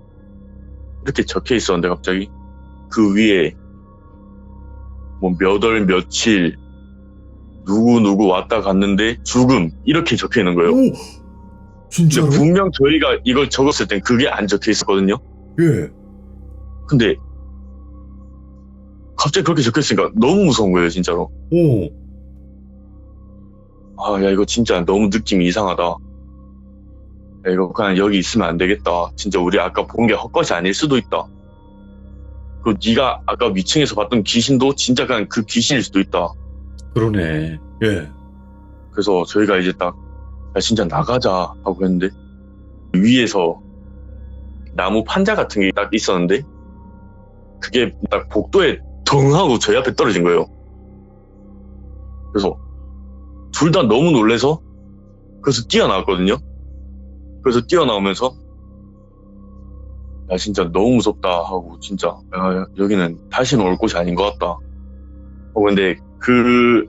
이렇게 적혀 있었는데 갑자기 그 위에 뭐 몇 월 며칠 누구누구 왔다 갔는데 죽음 이렇게 적혀 있는 거예요. 오! 근데 진짜로? 분명 저희가 이걸 적었을 땐 그게 안 적혀 있었거든요. 예. 근데 갑자기 그렇게 적혀 있으니까 너무 무서운 거예요, 진짜로. 오. 아, 야, 이거 진짜 너무 느낌이 이상하다. 야, 이거 그냥 여기 있으면 안 되겠다. 진짜 우리 아까 본 게 헛것이 아닐 수도 있다. 그리고 네가 아까 위층에서 봤던 귀신도 진짜 그냥 그 귀신일 수도 있다. 그러네. 예. 그래서 저희가 이제 딱, 야, 진짜 나가자 하고 했는데, 위에서 나무 판자 같은 게 딱 있었는데, 그게 딱 복도에 덩 하고 저희 앞에 떨어진 거예요. 그래서 둘 다 너무 놀래서 그래서 뛰어나왔거든요. 그래서 뛰어나오면서 야 진짜 너무 무섭다 하고 진짜 야, 여기는 다시는 올 곳이 아닌 것 같다. 근데 그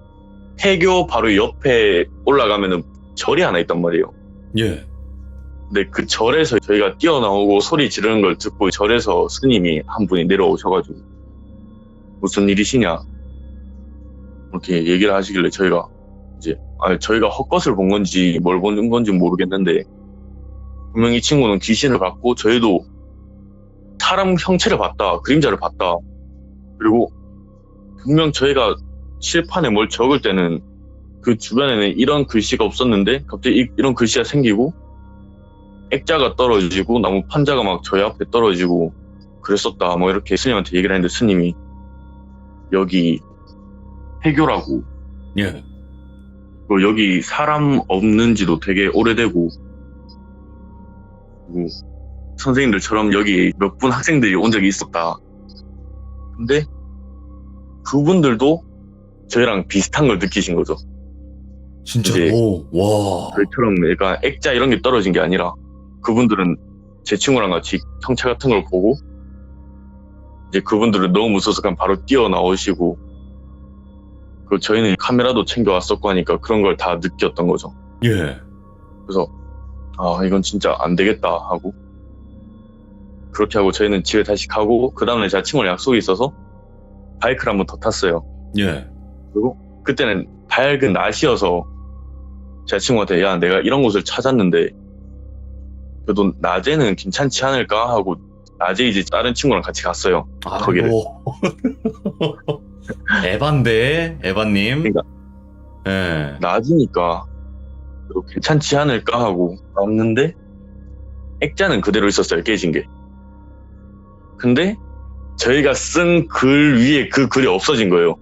해교 바로 옆에 올라가면은 절이 하나 있단 말이에요. 예. 근데 그 절에서 저희가 뛰어나오고 소리 지르는 걸 듣고 절에서 스님이 한 분이 내려오셔가지고 무슨 일이시냐 이렇게 얘기를 하시길래 저희가 이제 저희가 헛것을 본 건지 뭘 본 건지 모르겠는데 분명히 이 친구는 귀신을 봤고 저희도 사람 형체를 봤다, 그림자를 봤다. 그리고 분명 저희가 칠판에 뭘 적을 때는 그 주변에는 이런 글씨가 없었는데 갑자기 이런 글씨가 생기고 액자가 떨어지고 나무 판자가 막 저희 앞에 떨어지고 그랬었다 뭐 이렇게 스님한테 얘기를 했는데 스님이 여기 해교라고 예. 그리고 여기 사람 없는 지도 되게 오래되고 그리고 선생님들처럼 여기 몇 분 학생들이 온 적이 있었다. 근데 그분들도 저희랑 비슷한 걸 느끼신 거죠. 진짜로? 이제 와. 저희처럼 그러니까 액자 이런 게 떨어진 게 아니라 그분들은 제 친구랑 같이 형체 같은 걸 보고 이제 그분들은 너무 무서워서 그냥 바로 뛰어나오시고 그리고 저희는 카메라도 챙겨왔었고 하니까 그런 걸 다 느꼈던 거죠. 예. 그래서 이건 진짜 안 되겠다 하고 그렇게 하고 저희는 집에 다시 가고 그 다음에 제가 친구랑 약속이 있어서 바이크를 한 번 더 탔어요. 예. 그리고 그때는 밝은 낮이어서 제가 친구한테 야 내가 이런 곳을 찾았는데 그래도 낮에는 괜찮지 않을까 하고 낮에 이제 다른 친구랑 같이 갔어요. 거기를. 에반데 에반님. 그러니까. 예. 낮이니까 그래도 괜찮지 않을까 하고 왔는데 액자는 그대로 있었어요. 깨진 게. 근데 저희가 쓴 글 위에 그 글이 없어진 거예요.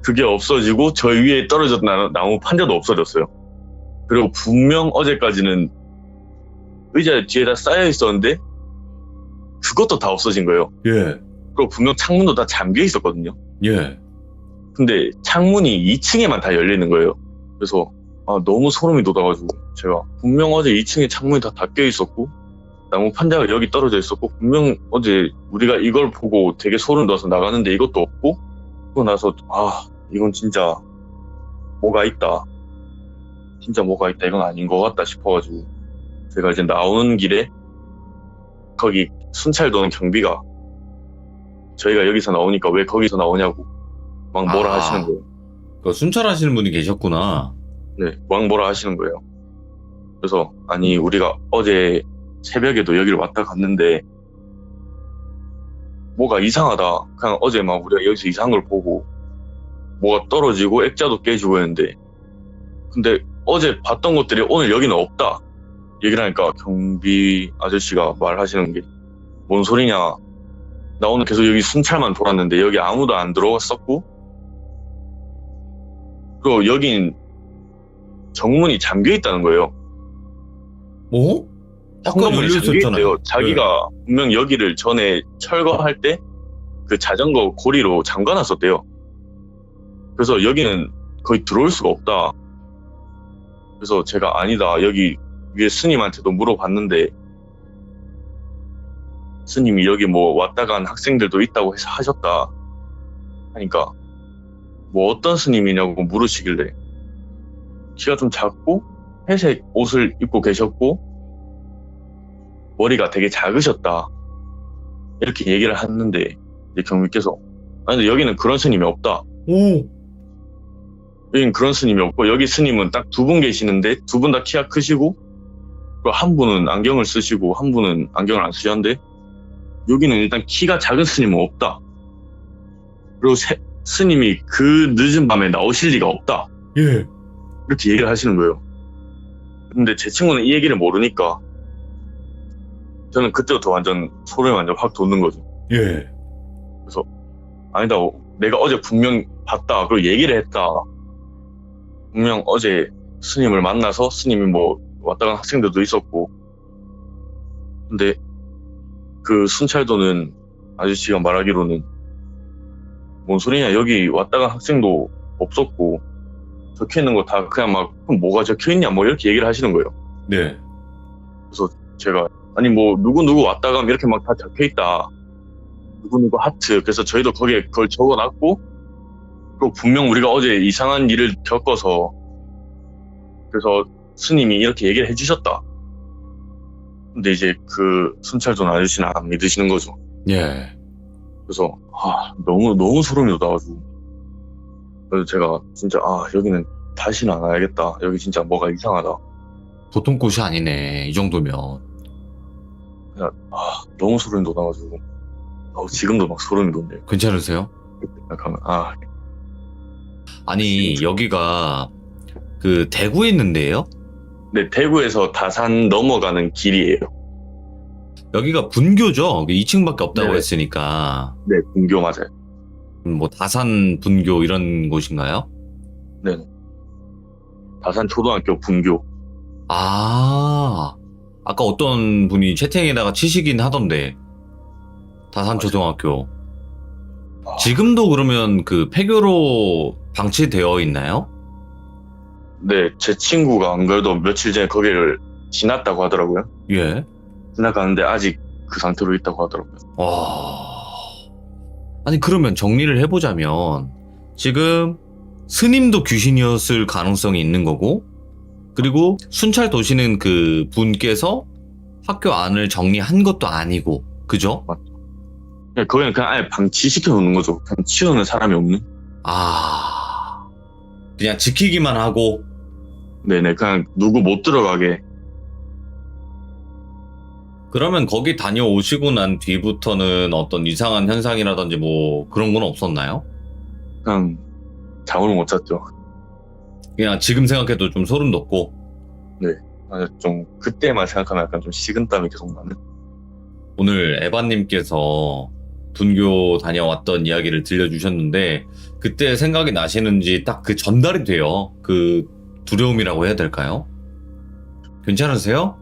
그게 없어지고 저희 위에 떨어졌던 나무 판자도 없어졌어요. 그리고 분명 어제까지는 의자 뒤에다 쌓여 있었는데 그것도 다 없어진 거예요. 예. 그리고 분명 창문도 다 잠겨 있었거든요. 예. 근데 창문이 2층에만 다 열리는 거예요. 그래서 너무 소름이 돋아가지고 제가 분명 어제 2층에 창문이 다 닫혀 있었고 나무 판자가 여기 떨어져 있었고 분명 어제 우리가 이걸 보고 되게 소름 돋아서 나가는데 이것도 없고 그러고 나서 이건 진짜 뭐가 있다. 진짜 뭐가 있다. 이건 아닌 것 같다 싶어가지고 제가 이제 나오는 길에 거기 순찰 도는 경비가 저희가 여기서 나오니까 왜 거기서 나오냐고 막 뭐라 하시는 거예요. 그 순찰하시는 분이 계셨구나. 네, 막 뭐라 하시는 거예요. 그래서 아니 우리가 어제 새벽에도 여기를 왔다 갔는데 뭐가 이상하다. 그냥 어제 막 우리가 여기서 이상한 걸 보고 뭐가 떨어지고 액자도 깨지고 했는데 근데 어제 봤던 것들이 오늘 여기는 없다. 얘기를 하니까 경비 아저씨가 말하시는 게 뭔 소리냐. 나 오늘 계속 여기 순찰만 돌았는데 여기 아무도 안 들어갔었고 그리고 여긴 정문이 잠겨 있다는 거예요. 뭐? 아까 현관문이 열려 잠겨 있었잖아요. 있대요. 자기가 분명 여기를 전에 철거할 때 그 자전거 고리로 잠가놨었대요. 그래서 여기는 거의 들어올 수가 없다. 그래서 제가 아니다. 여기 위에 스님한테도 물어봤는데 스님이 여기 뭐 왔다 간 학생들도 있다고 해서 하셨다 하니까 뭐 어떤 스님이냐고 물으시길래 키가 좀 작고 회색 옷을 입고 계셨고 머리가 되게 작으셨다 이렇게 얘기를 했는데 이제 경비께서 아니 근데 여기는 그런 스님이 없다. 오. 여기는 그런 스님이 없고 여기 스님은 딱 두 분 계시는데 두 분 다 키가 크시고 그리고 한 분은 안경을 쓰시고 한 분은 안경을 안 쓰셨는데 여기는 일단 키가 작은 스님은 없다. 그리고 스님이 그 늦은 밤에 나오실 리가 없다. 예. 이렇게 얘기를 하시는 거예요. 근데 제 친구는 이 얘기를 모르니까 저는 그때부터 완전 소름이 완전 확 돋는 거죠. 예. 아니다. 내가 어제 분명 봤다. 그리고 얘기를 했다. 분명 어제 스님을 만나서 스님이 뭐 왔다 간 학생들도 있었고 근데 그 순찰도는 아저씨가 말하기로는 뭔 소리냐 여기 왔다 간 학생도 없었고 적혀있는 거 다 그냥 막 그럼 뭐가 적혀있냐 뭐 이렇게 얘기를 하시는 거예요. 네. 제가 아니 뭐 누구 왔다 가면 이렇게 막 다 적혀있다. 누구 하트. 그래서 저희도 거기에 그걸 적어놨고 그리고 분명 우리가 어제 이상한 일을 겪어서 그래서 스님이 이렇게 얘기를 해주셨다. 근데 이제 그 순찰도 아저씨는 안 믿으시는 거죠. 예. 그래서 너무 소름이 돋아가지고 그래서 제가 진짜 여기는 다시는 안 와야겠다. 여기 진짜 뭐가 이상하다. 보통 곳이 아니네. 이 정도면. 그냥 너무 소름이 돋아가지고 지금도 막 소름이 돋네요. 괜찮으세요? 생각하면 아니, 여기가 그 대구에 있는데요? 네, 대구에서 다산 넘어가는 길이에요. 여기가 분교죠? 2층밖에 없다고 네. 했으니까. 네, 분교 맞아요. 뭐 다산 분교 이런 곳인가요? 네. 다산 초등학교 분교. 아까 어떤 분이 채팅에다가 치시긴 하던데. 다산 초등학교. 지금도 그러면 그 폐교로 방치되어 있나요? 네, 제 친구가 안 그래도 며칠 전에 거기를 지났다고 하더라고요. 예. 지나가는데 아직 그 상태로 있다고 하더라고요. 아니, 그러면 정리를 해보자면, 지금 스님도 귀신이었을 가능성이 있는 거고, 그리고 순찰 도시는 그 분께서 학교 안을 정리한 것도 아니고, 그죠? 거기는 그냥 아예 방치시켜 놓는 거죠. 그냥 치우는 사람이 없는. 그냥 지키기만 하고. 네네, 그냥 누구 못 들어가게. 그러면 거기 다녀오시고 난 뒤부터는 어떤 이상한 현상이라든지 뭐 그런 건 없었나요? 그냥 잠을 못 잤죠. 그냥 지금 생각해도 좀 소름 돋고. 좀 그때만 생각하면 약간 좀 식은땀이 계속 나는. 오늘 에바님께서 분교 다녀왔던 이야기를 들려주셨는데 그때 생각이 나시는지 딱 그 전달이 돼요. 그 두려움이라고 해야 될까요? 괜찮으세요?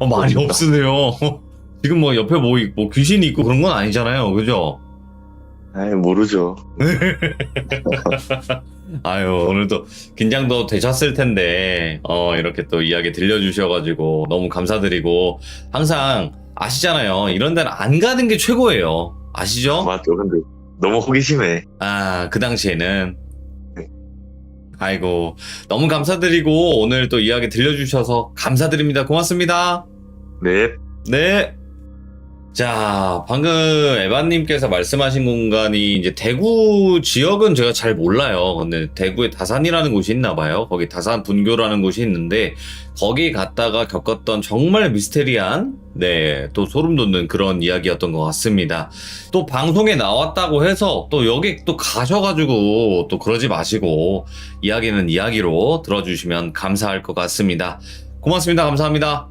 말이 없으세요. 지금 뭐 옆에 뭐 귀신이 있고 그런 건 아니잖아요. 그죠? 모르죠. 오늘도 긴장도 되셨을 텐데, 이렇게 또 이야기 들려주셔가지고 너무 감사드리고, 항상 아시잖아요. 이런 데는 안 가는 게 최고예요. 아시죠? 맞죠. 근데 너무 호기심해. 그 당시에는. 네. 아이고, 너무 감사드리고, 오늘 또 이야기 들려주셔서 감사드립니다. 고맙습니다. 네. 네. 자, 방금 에바님께서 말씀하신 공간이 이제 대구 지역은 제가 잘 몰라요. 근데 대구에 다산이라는 곳이 있나 봐요. 거기 다산 분교라는 곳이 있는데 거기 갔다가 겪었던 정말 미스테리한 또 소름 돋는 그런 이야기였던 것 같습니다. 또 방송에 나왔다고 해서 또 여기 또 가셔가지고 또 그러지 마시고 이야기는 이야기로 들어주시면 감사할 것 같습니다. 고맙습니다. 감사합니다.